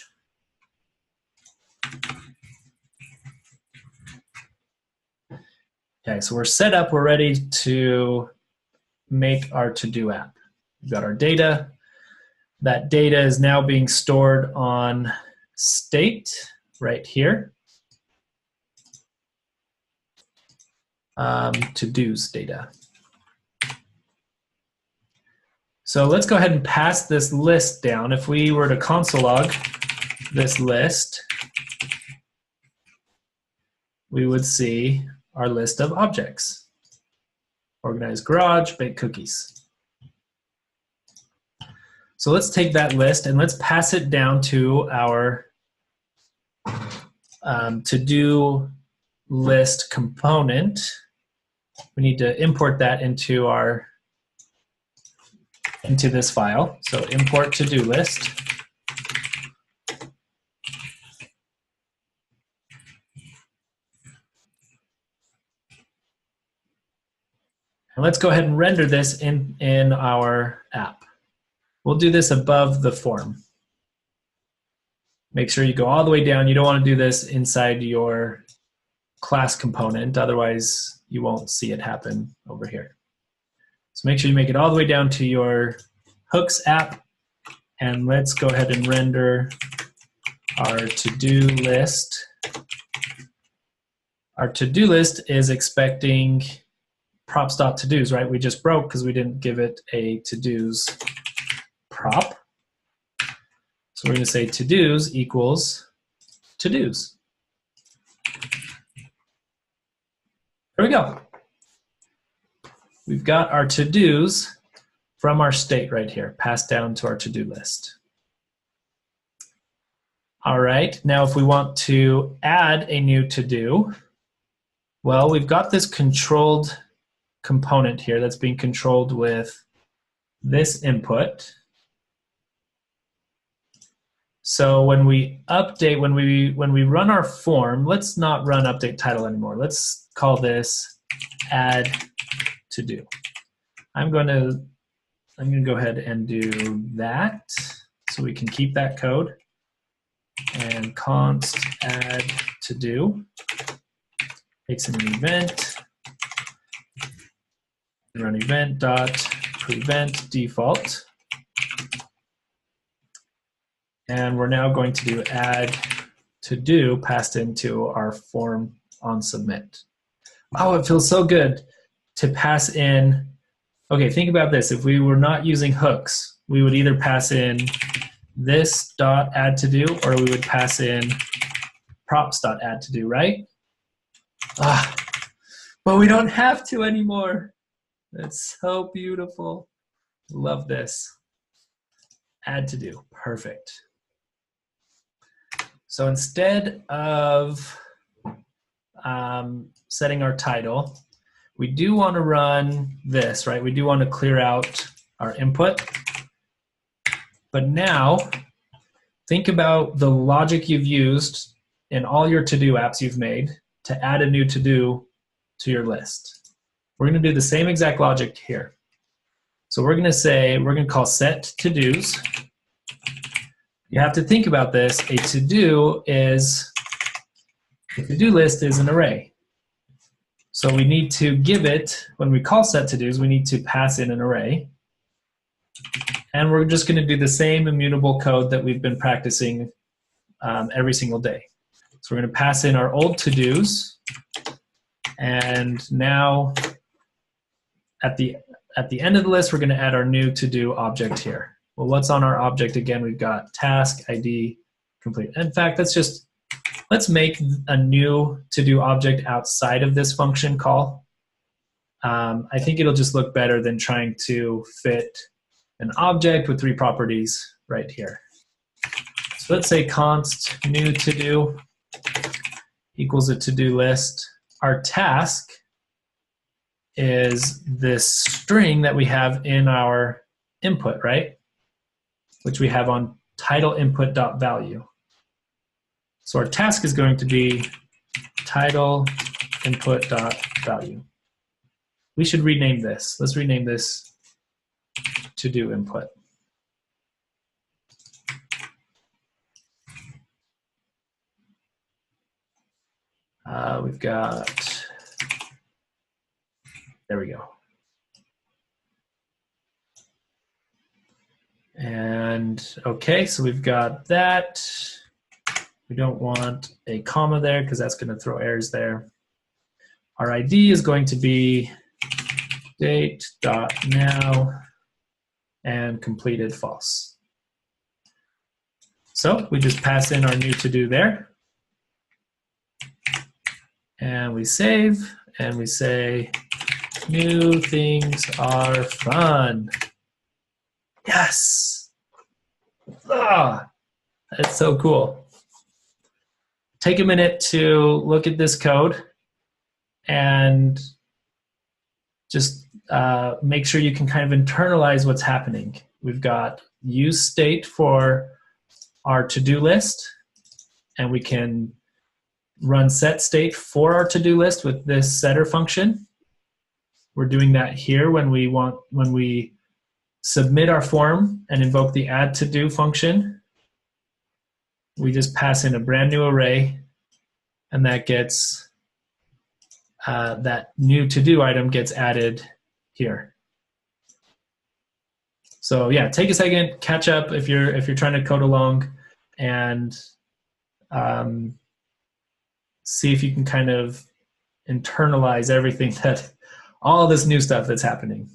S1: Okay, so we're set up, we're ready to make our to-do app. We've got our data. That data is now being stored on state right here. To-dos data. So let's go ahead and pass this list down. If we were to console log this list, we would see our list of objects. Organize garage, bake cookies. So let's take that list and let's pass it down to our to-do list component. We need to import that into this file. So import to-do list. And let's go ahead and render this in our app. We'll do this above the form. Make sure you go all the way down. You don't want to do this inside your class component, otherwise you won't see it happen over here. So make sure you make it all the way down to your hooks app, and let's go ahead and render our to-do list. Our to-do list is expecting props.todos, right? We just broke because we didn't give it a to-dos prop. So we're going to say to-dos equals to-dos. There we go. We've got our to-dos from our state right here, passed down to our to-do list. All right, now if we want to add a new to-do, well, we've got this controlled component here that's being controlled with this input. So when we update, when we run our form, let's not run update title anymore. Let's call this add to do. I'm going to go ahead and do that so we can keep that code. And const add to do takes an event. Run event dot prevent default. And we're now going to do add to do passed into our form on submit. Oh, it feels so good to pass in. Okay, think about this. If we were not using hooks, we would either pass in this dot add to do, or we would pass in props dot add to do, right? Ah, but we don't have to anymore. That's so beautiful. Love this. Add to do, perfect. So instead of setting our title, we do want to run this, right? We do want to clear out our input. But now, think about the logic you've used in all your to-do apps you've made to add a new to-do to your list. We're going to do the same exact logic here. So we're going to say, we're going to call set to-dos. You have to think about this. A to-do is, a to-do list is an array. So we need to give it, when we call set to-dos, we need to pass in an array. And we're just going to do the same immutable code that we've been practicing every single day. So we're going to pass in our old to-dos. And now at the end of the list, we're going to add our new to-do object here. Well, what's on our object? Again, we've got task, ID, complete. In fact, let's make a new to-do object outside of this function call. I think it'll just look better than trying to fit an object with 3 properties right here. So let's say const new to-do equals a to-do list. Our task is this string that we have in our input, right? Which we have on title input.value. So our task is going to be title input.value. We should rename this. Let's rename this to-do input. We've got, there we go. And okay, so we've got that. We don't want a comma there because that's going to throw errors there. Our ID is going to be date.now and completed false. So we just pass in our new to-do there. And we save, and we say, new things are fun. Yes! Ah, that's so cool. Take a minute to look at this code and just make sure you can kind of internalize what's happening. We've got useState for our to-do list, and we can run setState for our to-do list with this setter function. We're doing that here when we submit our form and invoke the add to-do function. We just pass in a brand new array, and that gets that new to-do item gets added here. So yeah, take a second, catch up if you're trying to code along, and see if you can kind of internalize everything all this new stuff that's happening.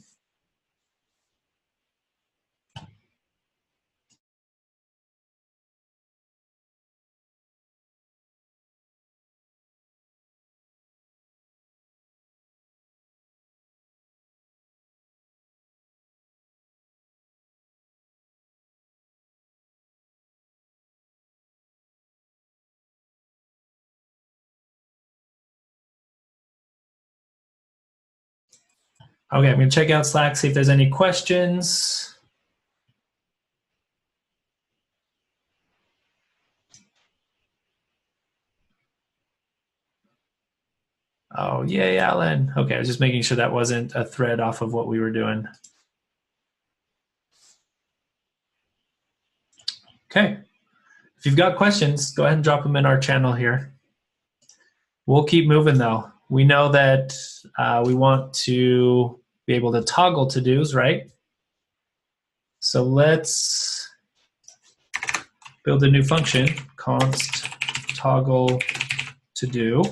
S1: Okay, I'm going to check out Slack, see if there's any questions. Oh, yay, Alan. Okay, I was just making sure that wasn't a thread off of what we were doing. Okay, if you've got questions, go ahead and drop them in our channel here. We'll keep moving though. We know that we want to be able to toggle to-dos, right? So let's build a new function, const toggle to-do.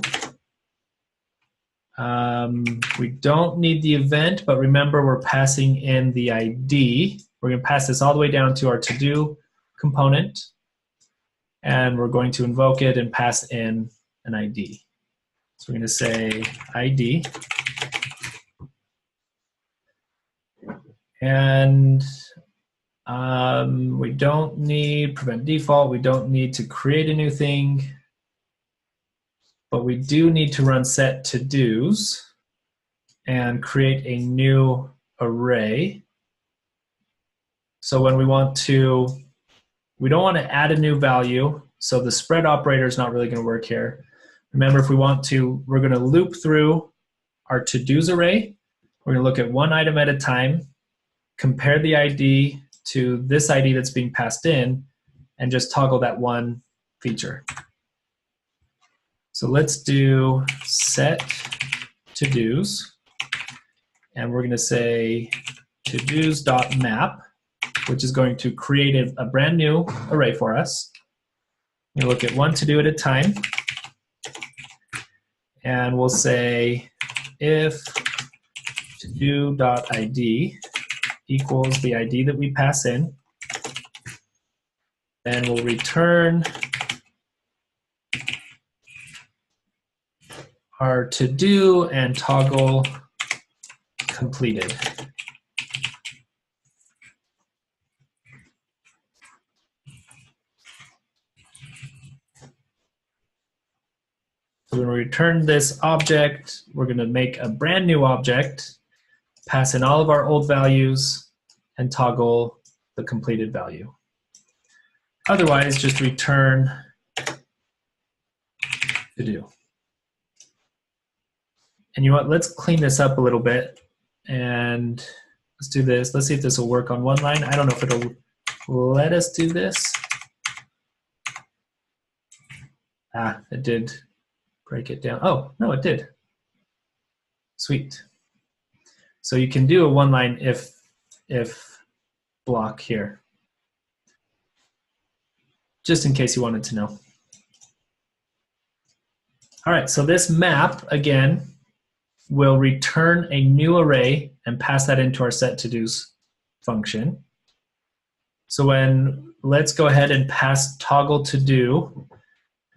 S1: We don't need the event, but remember we're passing in the ID. We're going to pass this all the way down to our to-do component, and we're going to invoke it and pass in an ID. So we're going to say ID. And we don't need prevent default. We don't need to create a new thing. But we do need to run set to-dos and create a new array. So when we want to, we don't want to add a new value. So the spread operator is not really going to work here. Remember, if we want to, we're going to loop through our to-dos array. We're going to look at one item at a time, compare the ID to this ID that's being passed in, and just toggle that one feature. So let's do set to-dos, and we're going to say to-dos.map, which is going to create a brand new array for us. We look at one to-do at a time, and we'll say if to-do.id equals the ID that we pass in, then we'll return our to-do and toggle completed. So when we return this object, we're going to make a brand new object, pass in all of our old values, and toggle the completed value. Otherwise, just return to-do. And you know what, let's clean this up a little bit, and let's do this. Let's see if this will work on one line. I don't know if it'll let us do this. Ah, it did break it down. Oh, no, it did. Sweet. So you can do a one-line if block here, just in case you wanted to know. All right, so this map, again, will return a new array and pass that into our set to-dos function. So let's go ahead and pass toggle to-do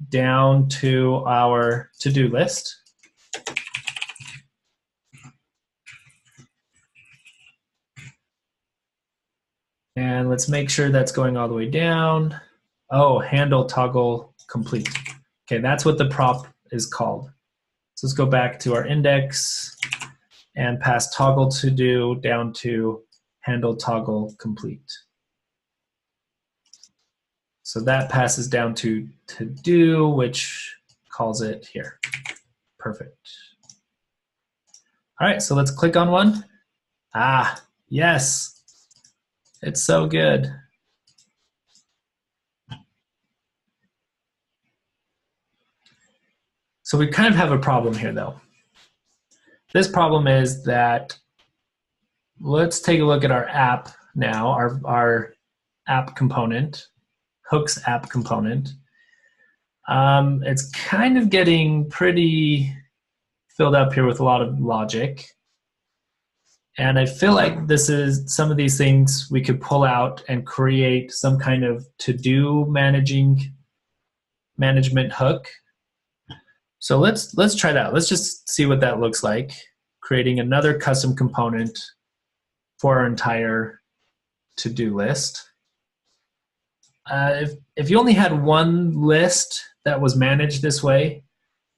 S1: down to our to-do list. And let's make sure that's going all the way down. Oh, handle toggle complete. Okay, that's what the prop is called. So let's go back to our index and pass toggle to do down to handle toggle complete. So that passes down to do, which calls it here. Perfect. All right, so let's click on one. Ah, yes, it's so good. So we kind of have a problem here, though. This problem is that, let's take a look at our app now, our app component, hooks app component. It's kind of getting pretty filled up here with a lot of logic. And I feel like this is some of these things we could pull out and create some kind of to-do management hook. So let's try that. Let's just see what that looks like. Creating another custom component for our entire to-do list. If you only had one list that was managed this way,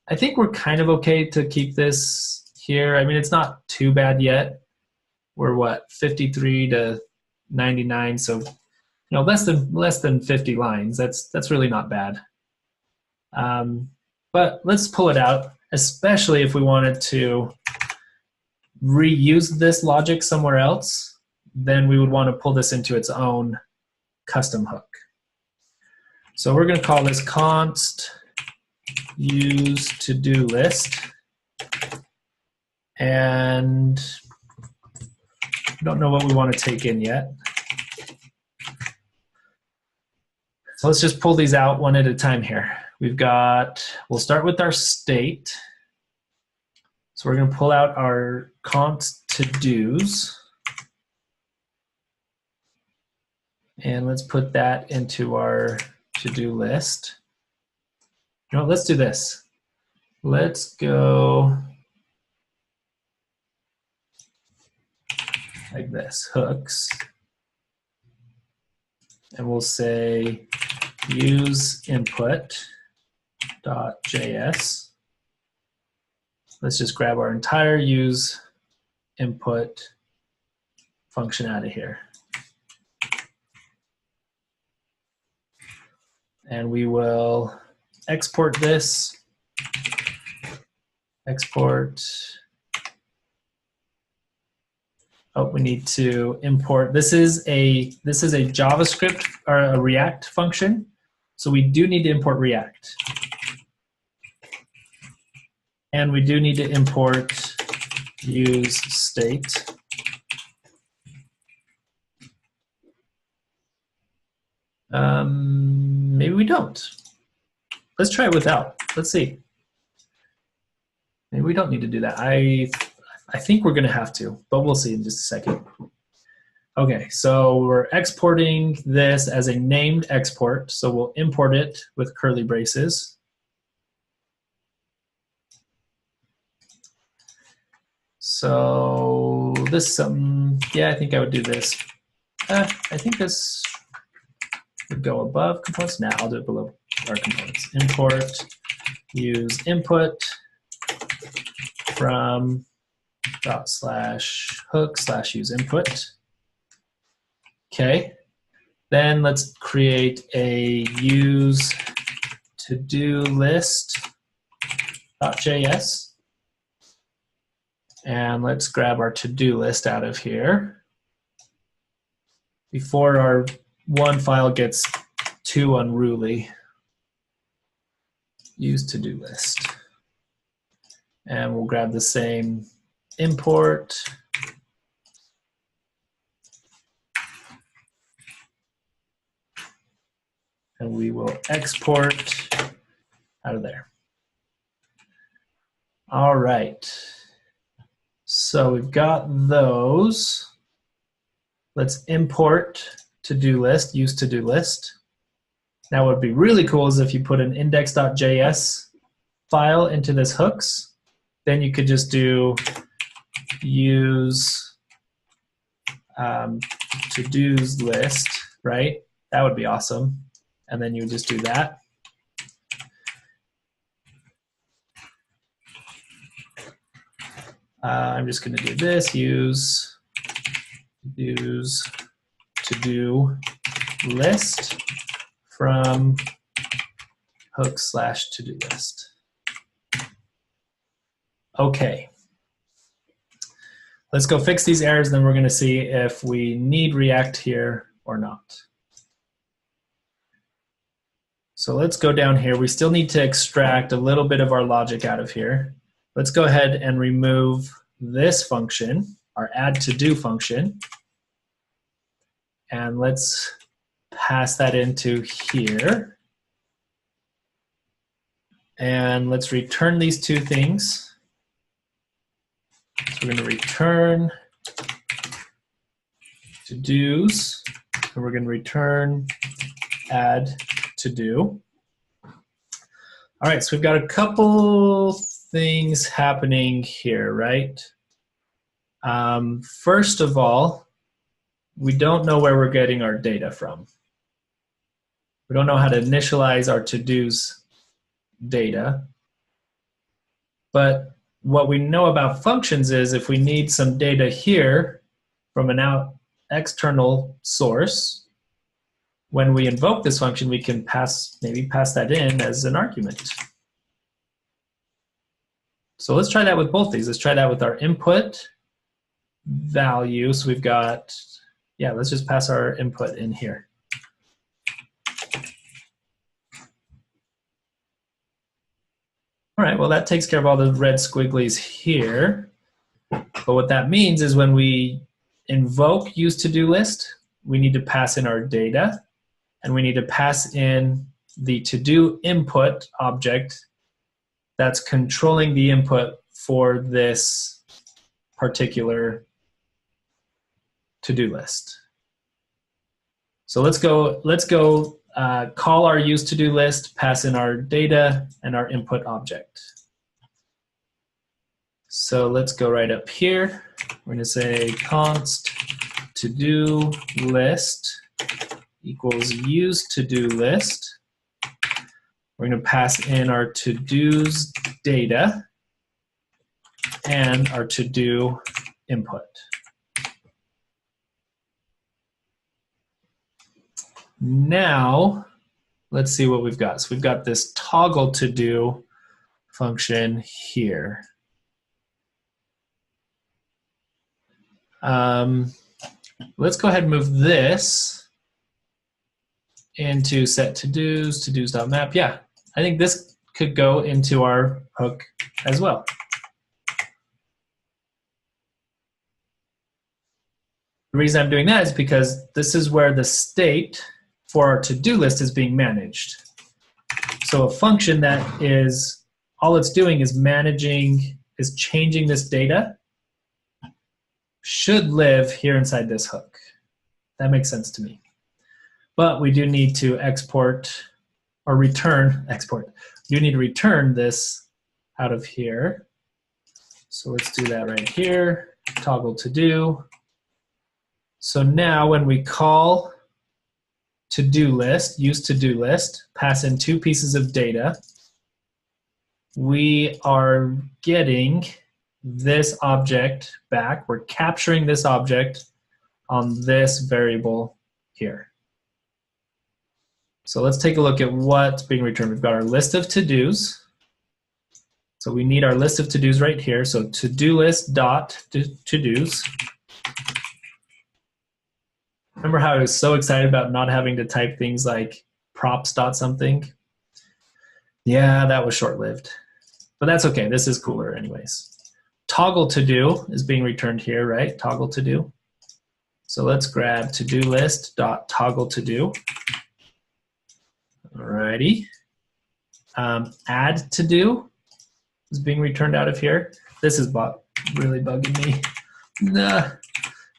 S1: I think we're kind of okay to keep this here. I mean, it's not too bad yet. We're what, 53 to 99, so less than 50 lines. That's really not bad. But let's pull it out, especially if we wanted to reuse this logic somewhere else, then we would want to pull this into its own custom hook. So we're going to call this const use to-do list, and I don't know what we want to take in yet. So let's just pull these out one at a time here. We'll start with our state. So we're going to pull out our const to-dos. And let's put that into our to-do list. You know what, let's do this. Let's go like this, hooks. And we'll say useInput.js. Let's just grab our entire useInput function out of here. And we will export this. Export. Oh, we need to import. This is a JavaScript or a React function. So we do need to import React. And we do need to import useState. Maybe we don't. Let's try it without. Let's see. Maybe we don't need to do that. I think we're going to have to, but we'll see in just a second. Okay, so we're exporting this as a named export. So we'll import it with curly braces. So this, yeah, I think I would do this. I think this would go above components. Now I'll do it below our components. Import use input from /hook/useInput. Okay, then let's create a use to-do list.js. And let's grab our to-do list out of here before our one file gets too unruly. Use to-do list. And we'll grab the same import. And we will export out of there. All right. So we've got those. Let's import to-do list, use to-do list. Now what would be really cool is if you put an index.js file into this hooks, then you could just do use to-dos list, right? That would be awesome. And then you would just do that. I'm just going to do this, use to-do list from hook/to-do list. Okay. Let's go fix these errors, then we're going to see if we need React here or not. So let's go down here. We still need to extract a little bit of our logic out of here. Let's go ahead and remove this function, our add to do function. And let's pass that into here. And let's return these two things. So we're going to return to-dos, and we're going to return add to do. All right, so we've got a couple things happening here, right? First of all, we don't know where we're getting our data from. We don't know how to initialize our to-dos data. But what we know about functions is if we need some data here from an external source, when we invoke this function, we can maybe pass that in as an argument. So let's try that with both these. Let's try that with our input value. So we've got, yeah, let's just pass our input in here. All right, well, that takes care of all the red squigglies here. But what that means is when we invoke useToDoList, we need to pass in our data, and we need to pass in the to-do input object that's controlling the input for this particular to-do list. So let's go call our use to-do list, pass in our data and our input object. So let's go right up here. We're going to say const to-do list equals use to-do list. We're going to pass in our to-dos data and our to-do input. Now, let's see what we've got. So we've got this toggle to do function here. Let's go ahead and move this into set to-dos, to-dos.map. Yeah, I think this could go into our hook as well. The reason I'm doing that is because this is where the state for our to-do list is being managed. So a function that is, all it's doing is changing this data, should live here inside this hook. That makes sense to me. But we do need to export or return, We do need to return this out of here. So let's do that right here, toggle to do. So now when we call to-do list, use to-do list, pass in 2 pieces of data, we are getting this object back. We're capturing this object on this variable here. So let's take a look at what's being returned. We've got our list of to-dos. So we need our list of to-dos right here. So to-do list dot to-dos. Remember how I was so excited about not having to type things like props dot something? Yeah, that was short-lived. But that's okay, this is cooler anyways. Toggle to do is being returned here, right? Toggle to do. So let's grab to-do list dot toggle to do. Alrighty. Add to do is being returned out of here. This is really bugging me. Nah.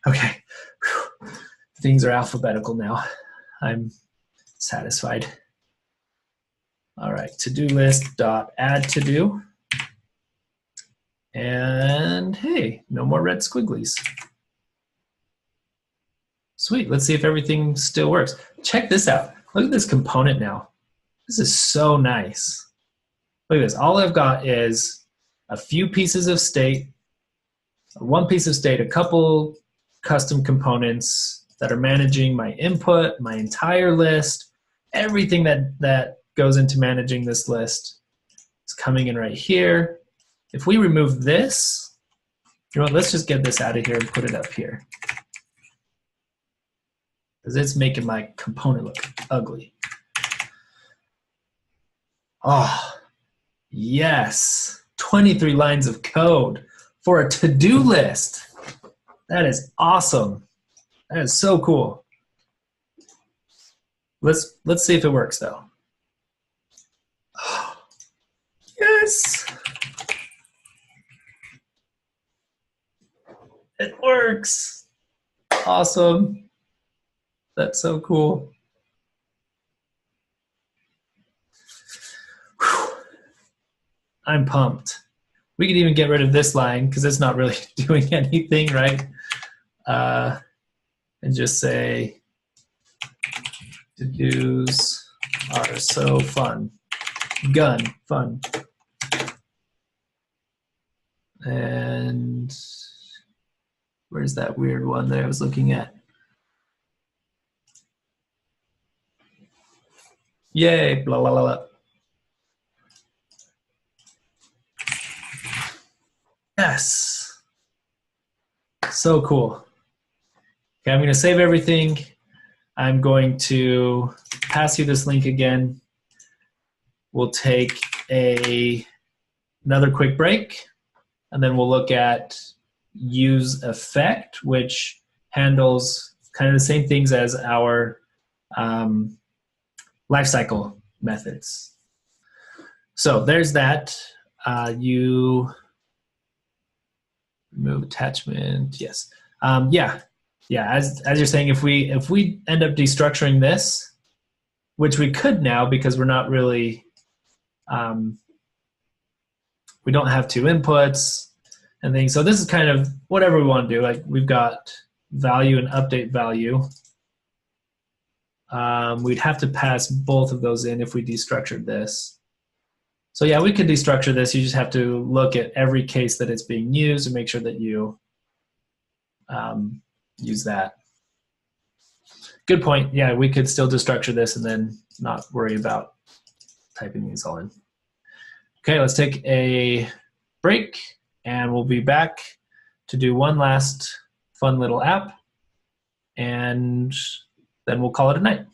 S1: Okay. Whew. Things are alphabetical now. I'm satisfied. All right, to-do list dot add to do. And hey, no more red squigglies. Sweet, let's see if everything still works. Check this out. Look at this component now. This is so nice. Look at this, all I've got is a few pieces of state, 1 piece of state, a couple custom components that are managing my input, my entire list, everything that goes into managing this list is coming in right here. If we remove this, you know what, let's just get this out of here and put it up here. Because it's making my component look ugly. Oh, yes. 23 lines of code for a to-do list. That is awesome. That is so cool. Let's see if it works though. Oh, yes. It works. Awesome. That's so cool. Whew. I'm pumped. We could even get rid of this line because it's not really doing anything, right? And just say, to-dos are so fun. Fun. And where's that weird one that I was looking at? Yay, blah, blah, blah, blah. Yes. So cool. Okay, I'm going to save everything. I'm going to pass you this link again. We'll take another quick break, and then we'll look at useEffect, which handles kind of the same things as our lifecycle methods. So there's that. You remove attachment, yes. Yeah, yeah, as you're saying, if we end up destructuring this, which we could now because we're not really, we don't have two inputs and things. So this is kind of whatever we want to do. Like we've got value and update value. We'd have to pass both of those in if we destructured this. So yeah, we could destructure this. You just have to look at every case that it's being used and make sure that you use that. Good point. Yeah, we could still destructure this and then not worry about typing these all in. Okay, let's take a break and we'll be back to do one last fun little app and then we'll call it a night.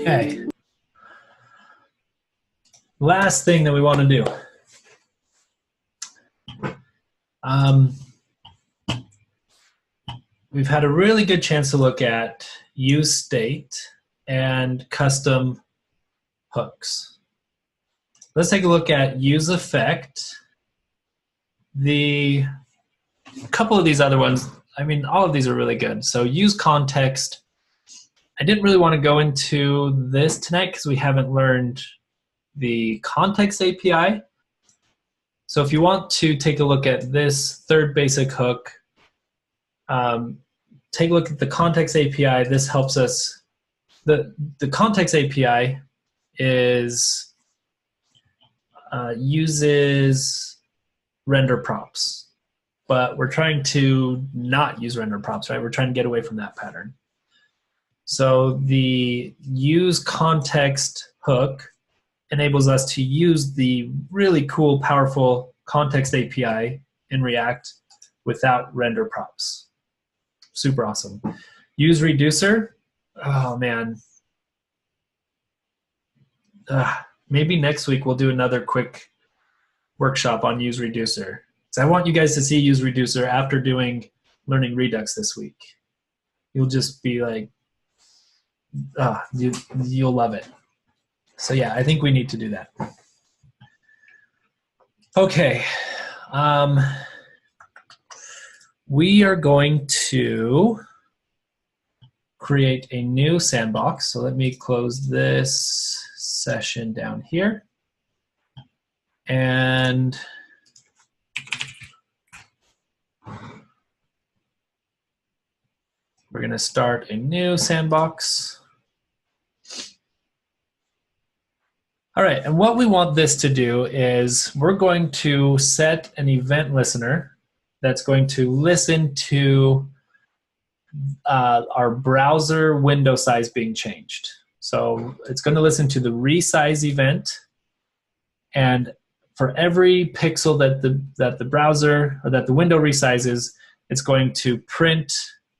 S1: Okay. Last thing that we want to do. We've had a really good chance to look at useState and custom hooks. Let's take a look at useEffect. The couple of these other ones, I mean, all of these are really good. So useContext. I didn't really want to go into this tonight because we haven't learned the context API. So if you want to take a look at this third basic hook, take a look at the context API. This helps us. The context API is uses render props, but we're trying to not use render props, right? We're trying to get away from that pattern. So the use context hook enables us to use the really cool, powerful context API in React without render props. Super awesome. Use reducer. Oh man. Maybe next week we'll do another quick workshop on use reducer. So I want you guys to see use reducer after doing learning Redux this week. You'll just be like, you'll love it. So yeah, I think we need to do that. Okay. We are going to create a new sandbox. So let me close this session down here. And we're going to start a new sandbox. All right, and what we want this to do is we're going to set an event listener that's going to listen to our browser window size being changed. So it's going to listen to the resize event, and for every pixel that the browser or that the window resizes, it's going to print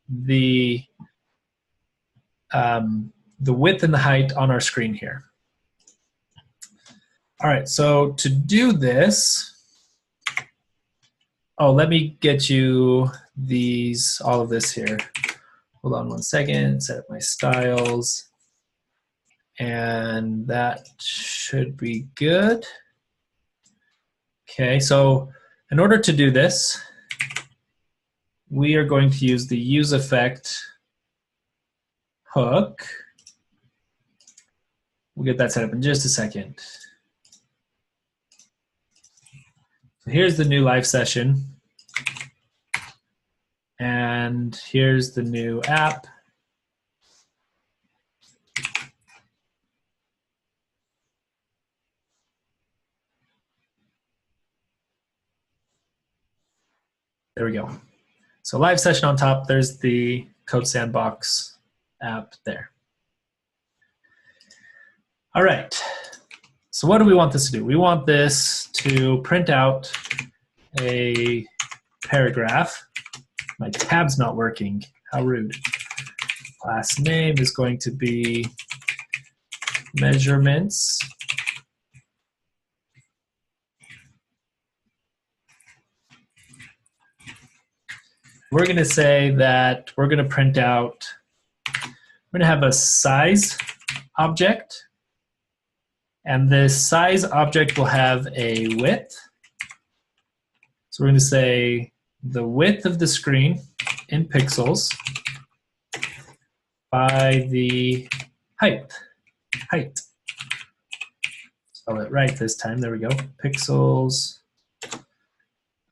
S1: the width and the height on our screen here. All right, so to do this, let me get you all of this here. Hold on one second, set up my styles, and that should be good. Okay, so in order to do this, we are going to use the useEffect hook. We'll get that set up in just a second. So here's the new live session. And here's the new app. There we go. So live session on top, there's the Code Sandbox app there. All right, so what do we want this to do? We want this to print out a paragraph. My tab's not working, how rude. Class name is going to be measurements. We're going to say that we're going to print out, we're going to have a size object, and this size object will have a width. So we're going to say the width of the screen in pixels by the height. Spell it right this time, there we go, pixels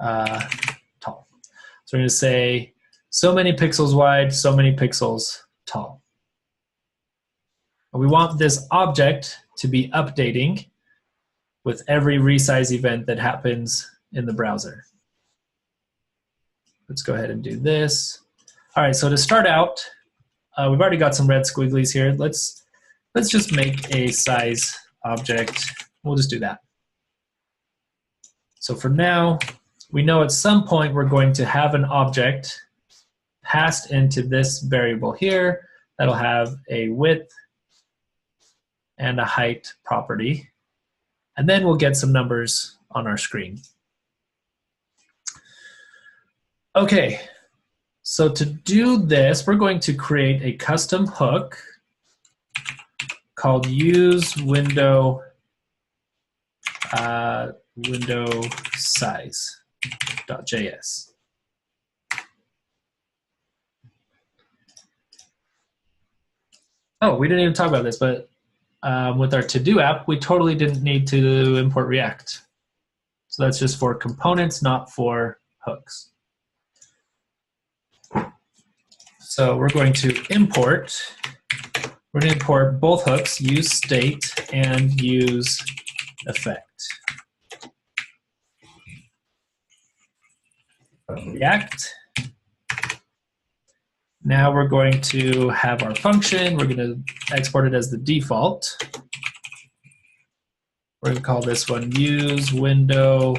S1: tall. So we're going to say so many pixels wide, so many pixels tall. And we want this object to be updating with every resize event that happens in the browser. Let's go ahead and do this. All right, so to start out, we've already got some red squigglies here. Let's just make a size object. We'll just do that. So for now, we know at some point we're going to have an object passed into this variable here that'll have a width and a height property. And then we'll get some numbers on our screen. Okay, so to do this, we're going to create a custom hook called useWindow window size.js. Oh, we didn't even talk about this, but with our to-do app, we totally didn't need to import React. So that's just for components, not for hooks. So we're going to import both hooks, useState and useEffect. React. Now we're going to have our function. We're going to export it as the default. We're going to call this one use window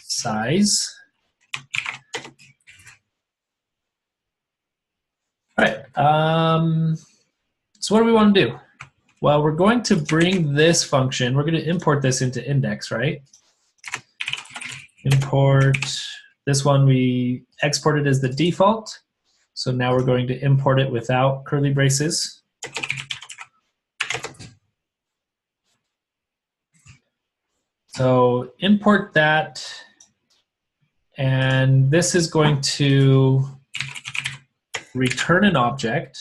S1: size. All right. So what do we want to do? Well, we're going to bring this function. We're going to import this into index, right? Import this one. We exported as the default. So now we're going to import it without curly braces. So import that, and this is going to return an object.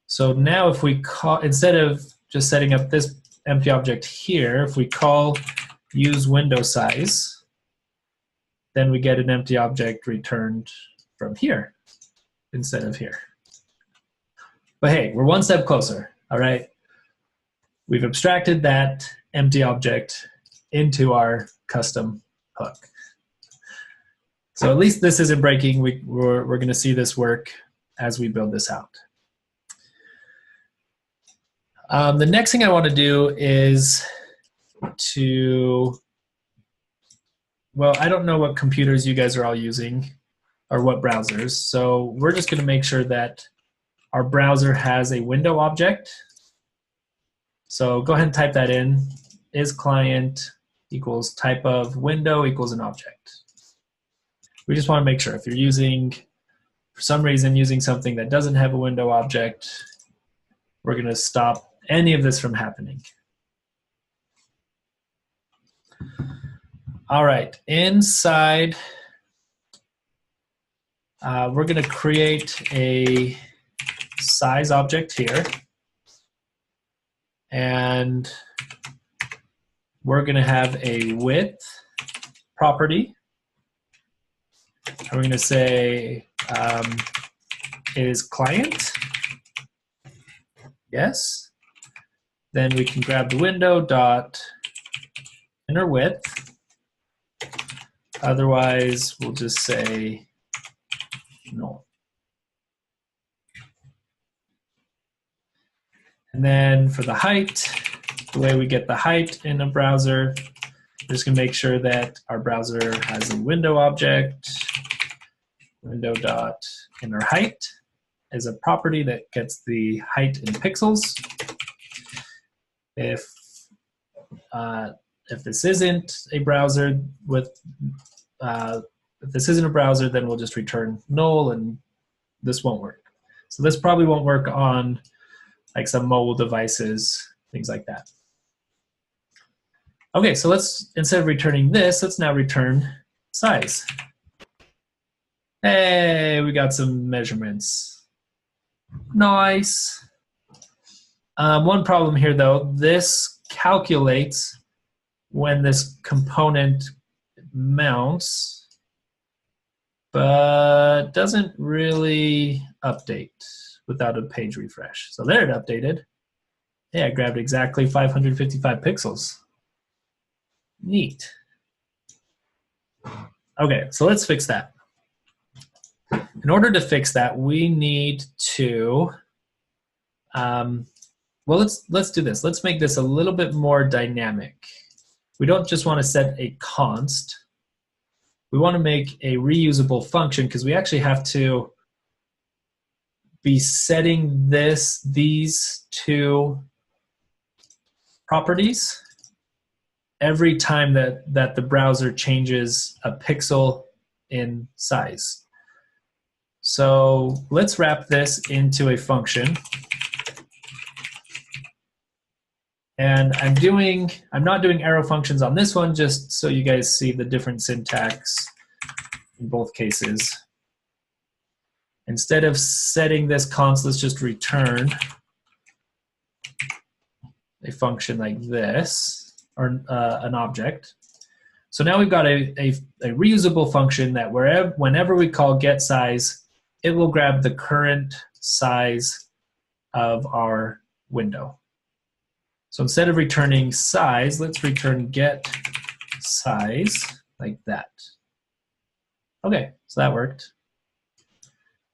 S1: So now if we call, instead of just setting up this empty object here, if we call use window size, then we get an empty object returned from here instead of here. But hey, we're one step closer, all right? We've abstracted that empty object into our custom hook. So at least this isn't breaking. We're going to see this work as we build this out. The next thing I want to do is well, I don't know what computers you guys are all using or what browsers. So we're just going to make sure that our browser has a window object. So go ahead and type that in. Is client equals type of window equals an object. We just want to make sure if you're using, for some reason, using something that doesn't have a window object, we're going to stop any of this from happening. All right, inside, we're going to create a size object here. And we're going to have a width property. And we're going to say is client. Yes. Then we can grab the window dot inner width. Otherwise, we'll just say no. And then for the height, the way we get the height in a browser, we're just going to make sure that our browser has a window object. Window dot inner height is a property that gets the height in pixels. If this isn't a browser if this isn't a browser, then we'll just return null, and this won't work. So this probably won't work on like some mobile devices, things like that. Okay, so let's, instead of returning this, let's now return size. Hey, we got some measurements. Nice. One problem here though, this calculates when this component mounts, but doesn't really update without a page refresh. So there it updated. Hey, I grabbed exactly 555 pixels. Neat. Okay, so let's fix that. In order to fix that, we need to, well, let's do this. Let's make this a little bit more dynamic. We don't just want to set a const. We want to make a reusable function because we actually have to be setting these two properties every time that the browser changes a pixel in size. So let's wrap this into a function. And I'm not doing arrow functions on this one, just so you guys see the different syntax in both cases. Instead of setting this const, let's just return a function like this, or an object. So now we've got a reusable function that whenever we call getSize, it will grab the current size of our window. So instead of returning size, let's return getSize like that. Okay, so that worked.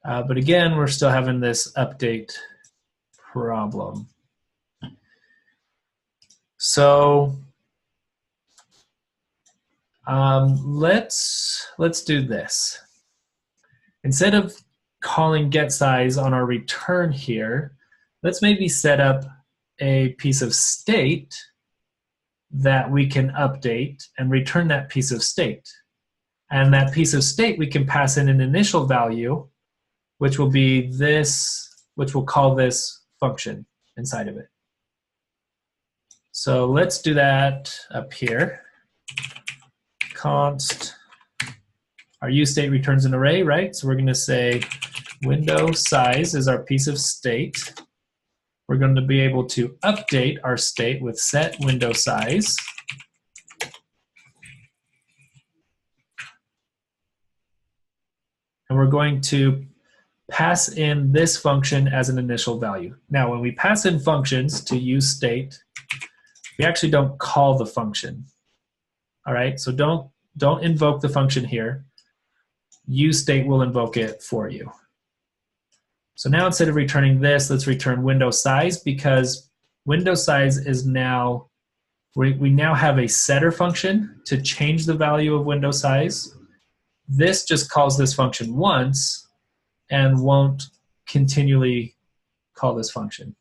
S1: But again, we're still having this update problem. So let's do this. Instead of calling getSize on our return here, let's maybe set up a piece of state that we can update and return that piece of state. And that piece of state, we can pass in an initial value, which will be this, which we'll call this function inside of it. So let's do that up here. Const, our useState returns an array, right? So we're going to say window size is our piece of state. We're going to be able to update our state with set window size. And we're going to pass in this function as an initial value. Now, when we pass in functions to useState, we actually don't call the function. All right, so don't invoke the function here. useState will invoke it for you. So now instead of returning this, let's return window size, because window size is now, we now have a setter function to change the value of window size. This just calls this function once and won't continually call this function.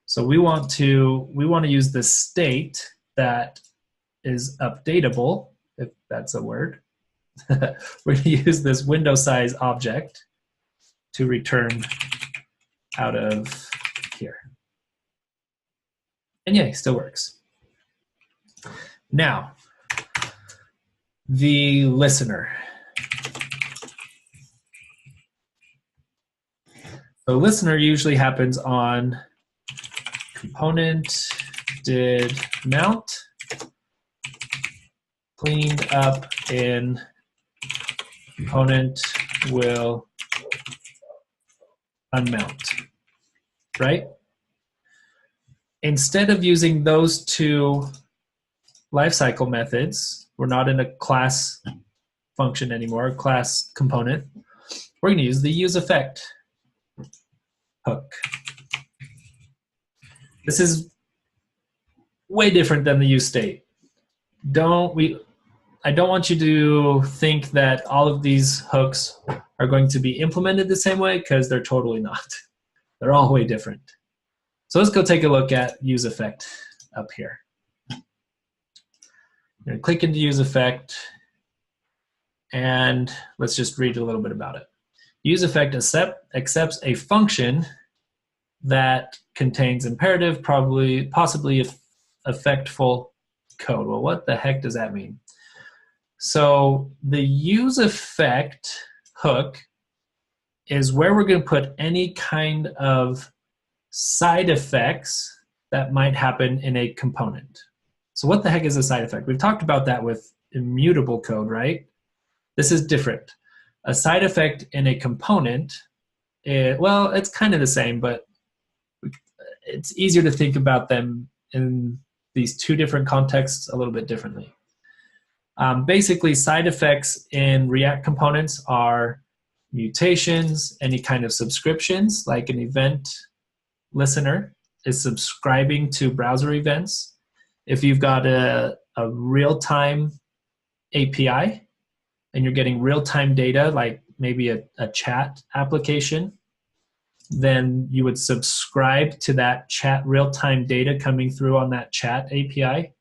S1: So we want to use the state that is updatable, if that's a word. We're going to use this window size object to return out of here. And yeah, it still works. Now, the listener. The listener usually happens on component did mount cleaned up in component will unmount, right? Instead of using those two lifecycle methods, we're not in a class function anymore, a class component. We're going to use the useEffect hook. This is way different than the useState. I don't want you to think that all of these hooks are going to be implemented the same way, because they're totally not. They're all way different. So let's go take a look at useEffect up here. I'm going to click into useEffect, and let's just read a little bit about it. useEffect accepts a function that contains imperative, possibly effectful code. Well, what the heck does that mean? So the useEffect hook is where we're going to put any kind of side effects that might happen in a component. So what the heck is a side effect? We've talked about that with immutable code, right? This is different. A side effect in a component, well, it's kind of the same, but it's easier to think about them in these two different contexts a little bit differently. Basically, side effects in React components are mutations, any kind of subscriptions, like an event listener is subscribing to browser events. If you've got a real-time API and you're getting real-time data, like maybe a chat application, then you would subscribe to that chat real-time data coming through on that chat API.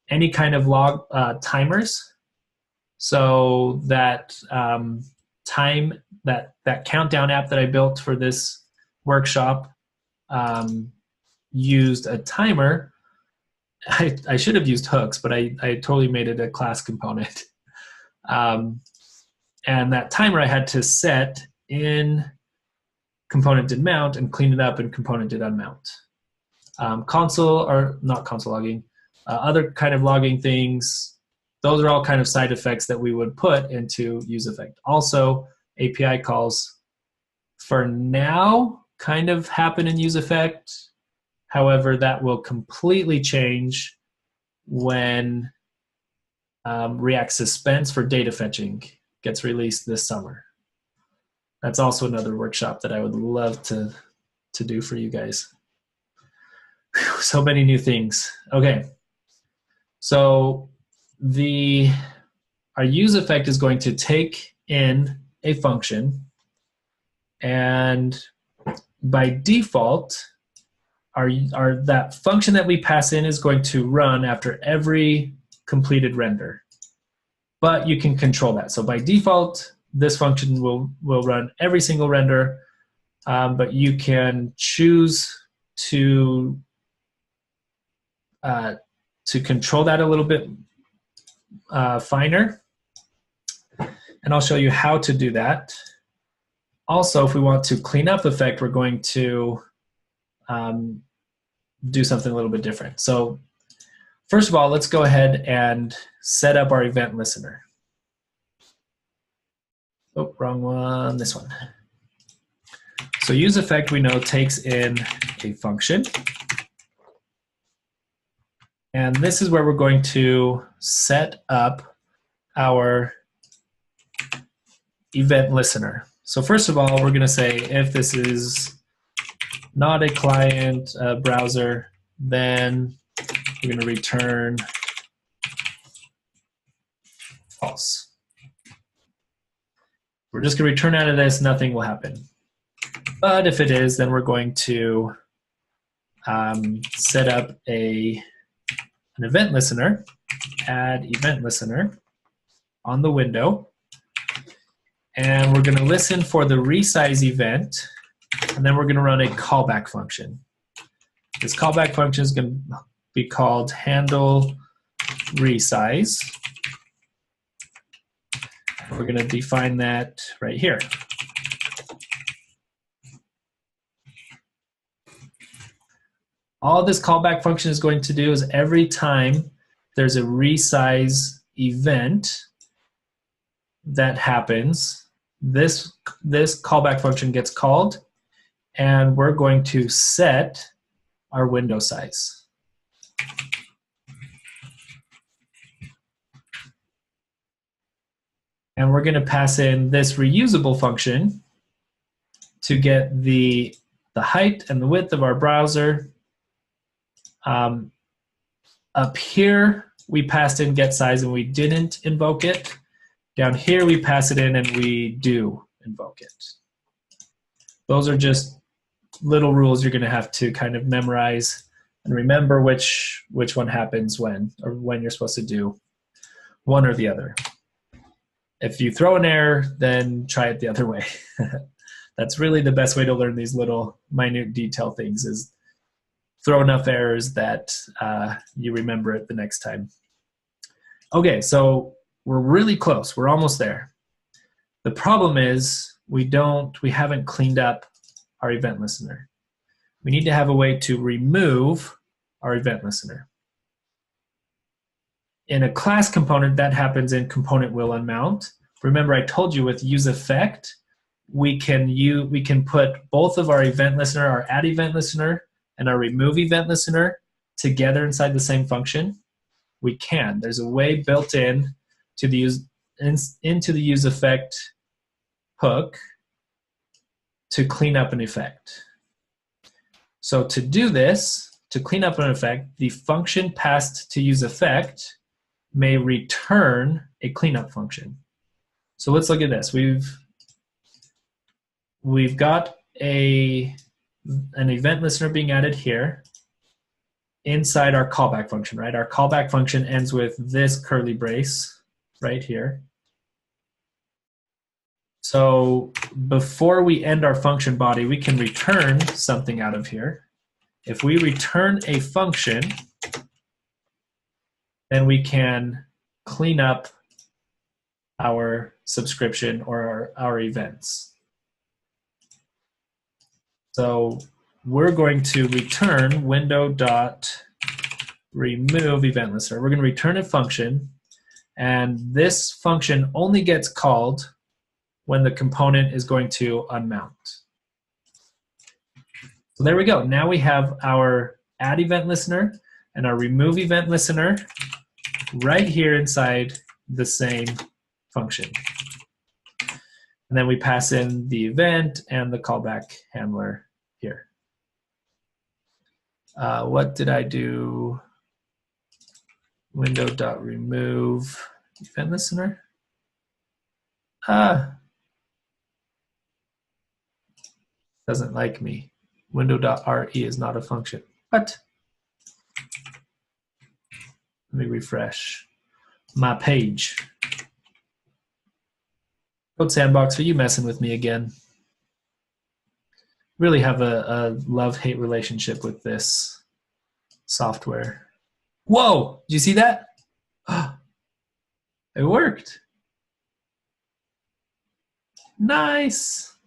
S1: Any kind of log timers, so that that countdown app that I built for this workshop used a timer. I should have used hooks, but I totally made it a class component. And that timer I had to set in component did mount and clean it up in component did unmount. Console, or not console logging, other kind of logging things, those are all kind of side effects that we would put into useEffect. Also, API calls for now kind of happen in useEffect. However, that will completely change when React Suspense for data fetching gets released this summer. That's also another workshop that I would love to do for you guys. Whew, so many new things. Okay, so our useEffect is going to take in a function, and by default, that function that we pass in is going to run after every completed render. But you can control that. So by default, this function will run every single render, but you can choose to control that a little bit finer. And I'll show you how to do that. Also, if we want to clean up effect, we're going to do something a little bit different. So first of all, let's go ahead and set up our event listener. Oh, wrong one, this one. So useEffect, we know, takes in a function. And this is where we're going to set up our event listener. So first of all, we're going to say if this is not a client browser, then we're going to return false. We're just going to return out of this, nothing will happen. But if it is, then we're going to set up an event listener, add event listener on the window, and we're going to listen for the resize event, and then we're going to run a callback function. This callback function is going to be called handle resize. We're going to define that right here. All this callback function is going to do is every time there's a resize event that happens, this callback function gets called, and we're going to set our window size. And we're going to pass in this reusable function to get the height and the width of our browser. Up here, we passed in get size and we didn't invoke it. Down here, we pass it in and we do invoke it. Those are just little rules you're going to have to kind of memorize and remember which one happens when, or when you're supposed to do one or the other. If you throw an error, then try it the other way. That's really the best way to learn these little minute detail things, is throw enough errors that you remember it the next time. Okay, so we're really close. We're almost there. The problem is we haven't cleaned up our event listener. We need to have a way to remove our event listener. In a class component, that happens in component will unmount. Remember, I told you with useEffect, we can put both of our event listener, our add event listener, and our remove event listener together inside the same function. We can. There's a way built in to the into the useEffect hook to clean up an effect. So to do this, to clean up an effect, the function passed to useEffect may return a cleanup function. So let's look at this. We've got an event listener being added here inside our callback function, right? Our callback function ends with this curly brace right here. So before we end our function body, we can return something out of here. If we return a function, then we can clean up our subscription or our events. So we're going to return window.remove event listener. We're going to return a function, and this function only gets called when the component is going to unmount. So there we go. Now we have our add event listener and our remove event listener right here inside the same function. And then we pass in the event and the callback handler here. What did I do? Window.remove event listener. Doesn't like me. Window.re is not a function. What? Let me refresh my page. Code Sandbox, are you messing with me again? Really have a love-hate relationship with this software. Whoa, did you see that? It worked. Nice.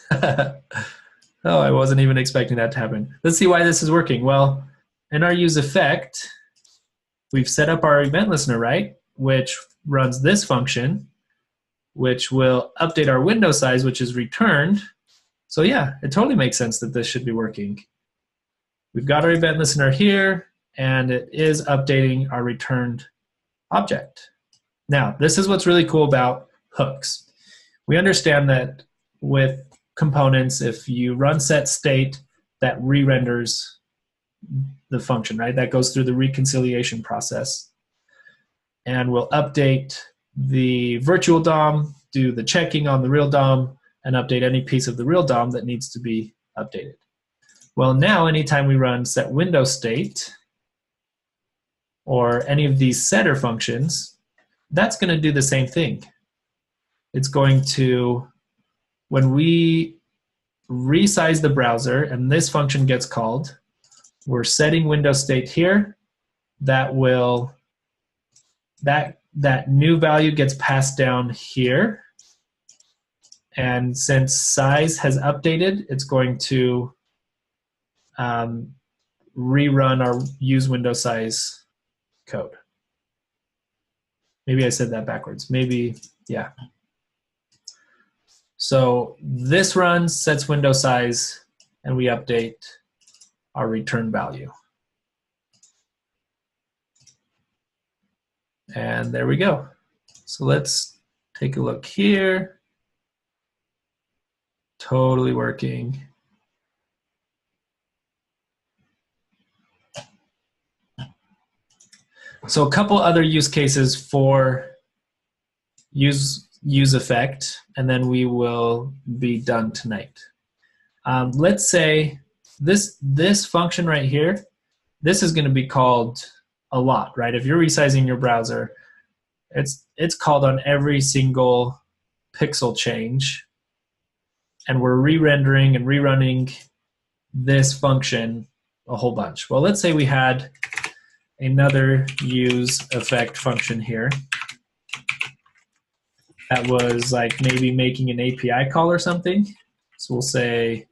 S1: Oh, I wasn't even expecting that to happen. Let's see why this is working. Well, in our useEffect, we've set up our event listener, right? Which runs this function, which will update our window size, which is returned. So yeah, it totally makes sense that this should be working. We've got our event listener here, and it is updating our returned object. Now, this is what's really cool about hooks. We understand that with components, if you run set state, that re-renders the function, right? That goes through the reconciliation process. And we'll update the virtual DOM, do the checking on the real DOM, and update any piece of the real DOM that needs to be updated. Well, now anytime we run set window state or any of these setter functions, that's going to do the same thing. It's going to, when we resize the browser and this function gets called, we're setting window state here. That will, that new value gets passed down here. And since size has updated, it's going to rerun our use window size code. Maybe I said that backwards. Maybe, yeah. So this runs, sets window size, and we update our return value. And there we go. So let's take a look here. Totally working. So a couple other use cases for useEffect, and then we will be done tonight. Let's say this function right here, this is going to be called a lot, right? If you're resizing your browser, it's called on every single pixel change, and we're re-rendering and rerunning this function a whole bunch. Well, let's say we had another useEffect function here that was like maybe making an API call or something. So we'll say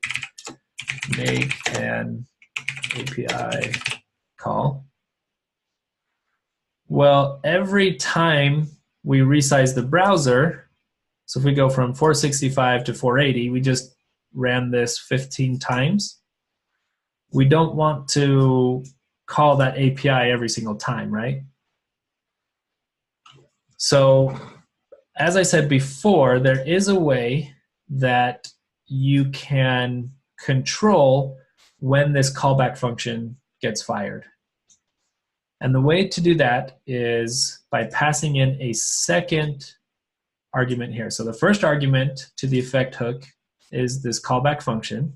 S1: make an API call. Well, every time we resize the browser, so if we go from 465 to 480, we just ran this 15 times. We don't want to call that API every single time, right? So as I said before, there is a way that you can control when this callback function gets fired. And the way to do that is by passing in a second argument here. So the first argument to the effect hook is this callback function.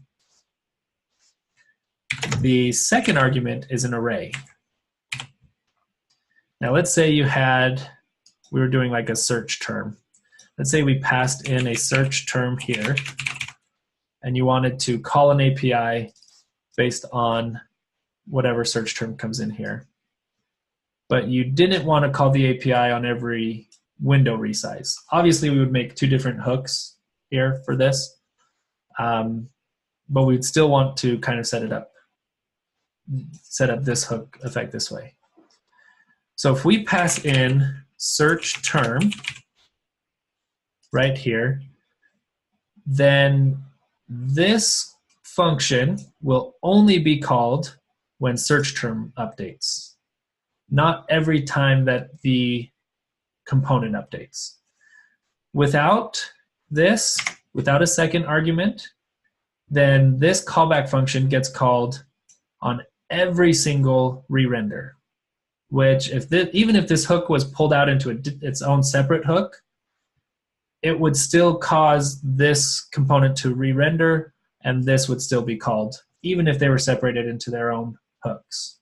S1: The second argument is an array. Now let's say we were doing like a search term. Let's say we passed in a search term here, and you wanted to call an API based on whatever search term comes in here. But you didn't want to call the API on every window resize. Obviously, we would make two different hooks here for this, but we'd still want to kind of set up this hook effect this way. So if we pass in search term right here, then this function will only be called when search term updates, not every time that the component updates. Without this, without a second argument, then this callback function gets called on every single re-render, which even if this hook was pulled out into its own separate hook, it would still cause this component to re-render, and this would still be called, even if they were separated into their own hooks.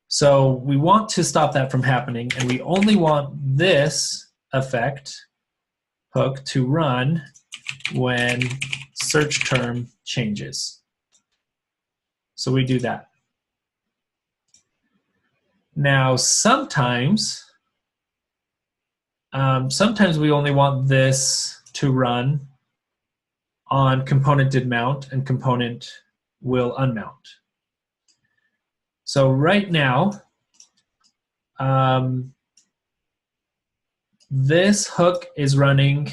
S1: So we want to stop that from happening, and we only want this effect hook to run when search term changes. So we do that. Now sometimes we only want this to run on component did mount and component will unmount. So right now, this hook is running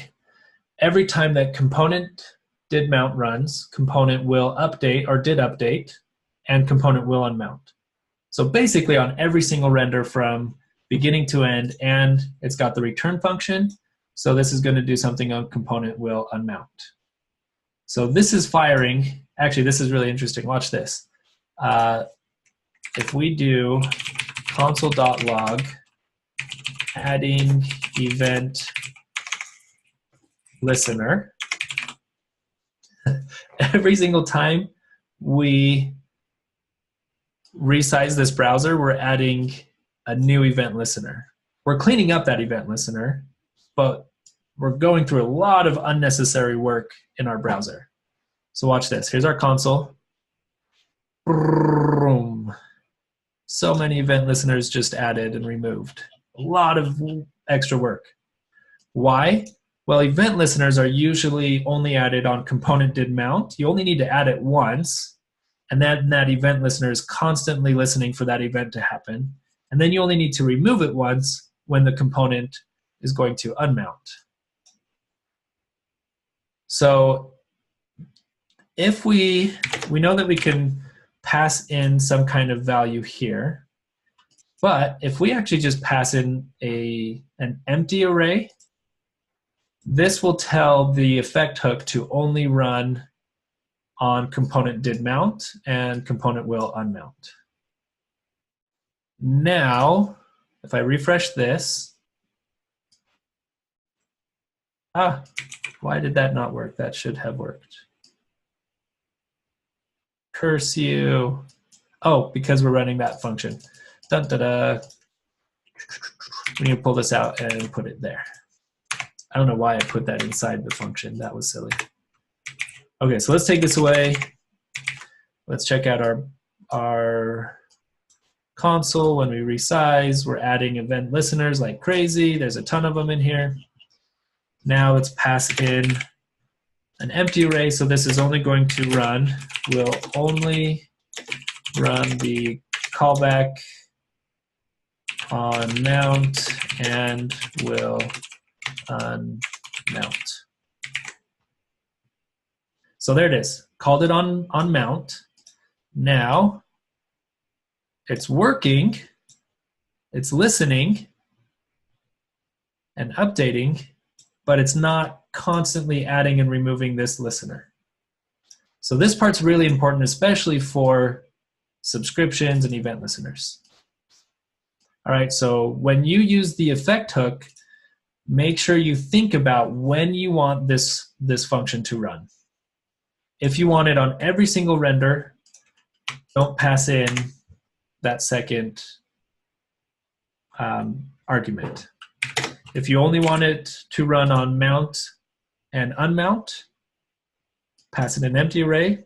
S1: every time that component did mount runs, component will update or did update, and component will unmount. So basically on every single render from beginning to end, and it's got the return function. So this is going to do something on component will unmount. So this is firing. Actually, this is really interesting. Watch this. If we do console.log adding event listener, every single time we resize this browser, we're adding a new event listener. We're cleaning up that event listener, but we're going through a lot of unnecessary work in our browser. So watch this. Here's our console. Boom. So many event listeners just added and removed. A lot of extra work. Why? Well, event listeners are usually only added on component did mount. You only need to add it once, and then that event listener is constantly listening for that event to happen. And then you only need to remove it once when the component is going to unmount. So if we know that we can pass in some kind of value here, but if we actually just pass in an empty array, this will tell the effect hook to only run on component did mount and component will unmount. Now, if I refresh this, why did that not work? That should have worked. Curse you. Oh, because we're running that function. Dun, da, da. We need to pull this out and put it there. I don't know why I put that inside the function. That was silly. Okay, so let's take this away. Let's check out our console. When we resize, we're adding event listeners like crazy. There's a ton of them in here. Now let's pass in an empty array. So this is only going to run, will only run the callback on mount and will unmount. So there it is. Called it on mount. Now it's working, it's listening and updating, but it's not constantly adding and removing this listener. So this part's really important, especially for subscriptions and event listeners. All right, so when you use the effect hook, make sure you think about when you want this function to run. If you want it on every single render, don't pass in that second argument. If you only want it to run on mount and unmount, pass it an empty array.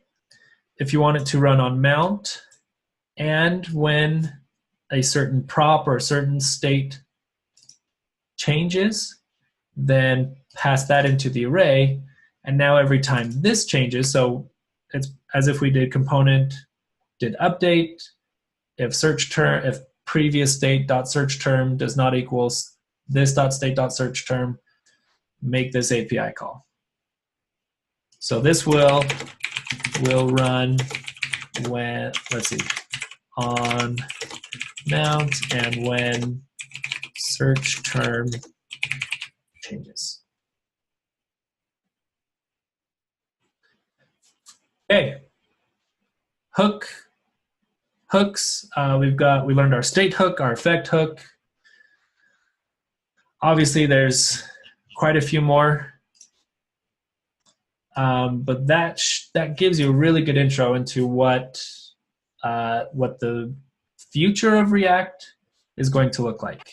S1: If you want it to run on mount and when a certain prop or a certain state changes, then pass that into the array. And now every time this changes, so it's as if we did component did update, if search term, if previous state dot search term does not equals this dot state dot search term, make this API call. So this will run when, let's see, on mount and when search term changes. Okay, hooks. We learned our state hook, our effect hook. Obviously, there's quite a few more, but that gives you a really good intro into what the future of React is going to look like.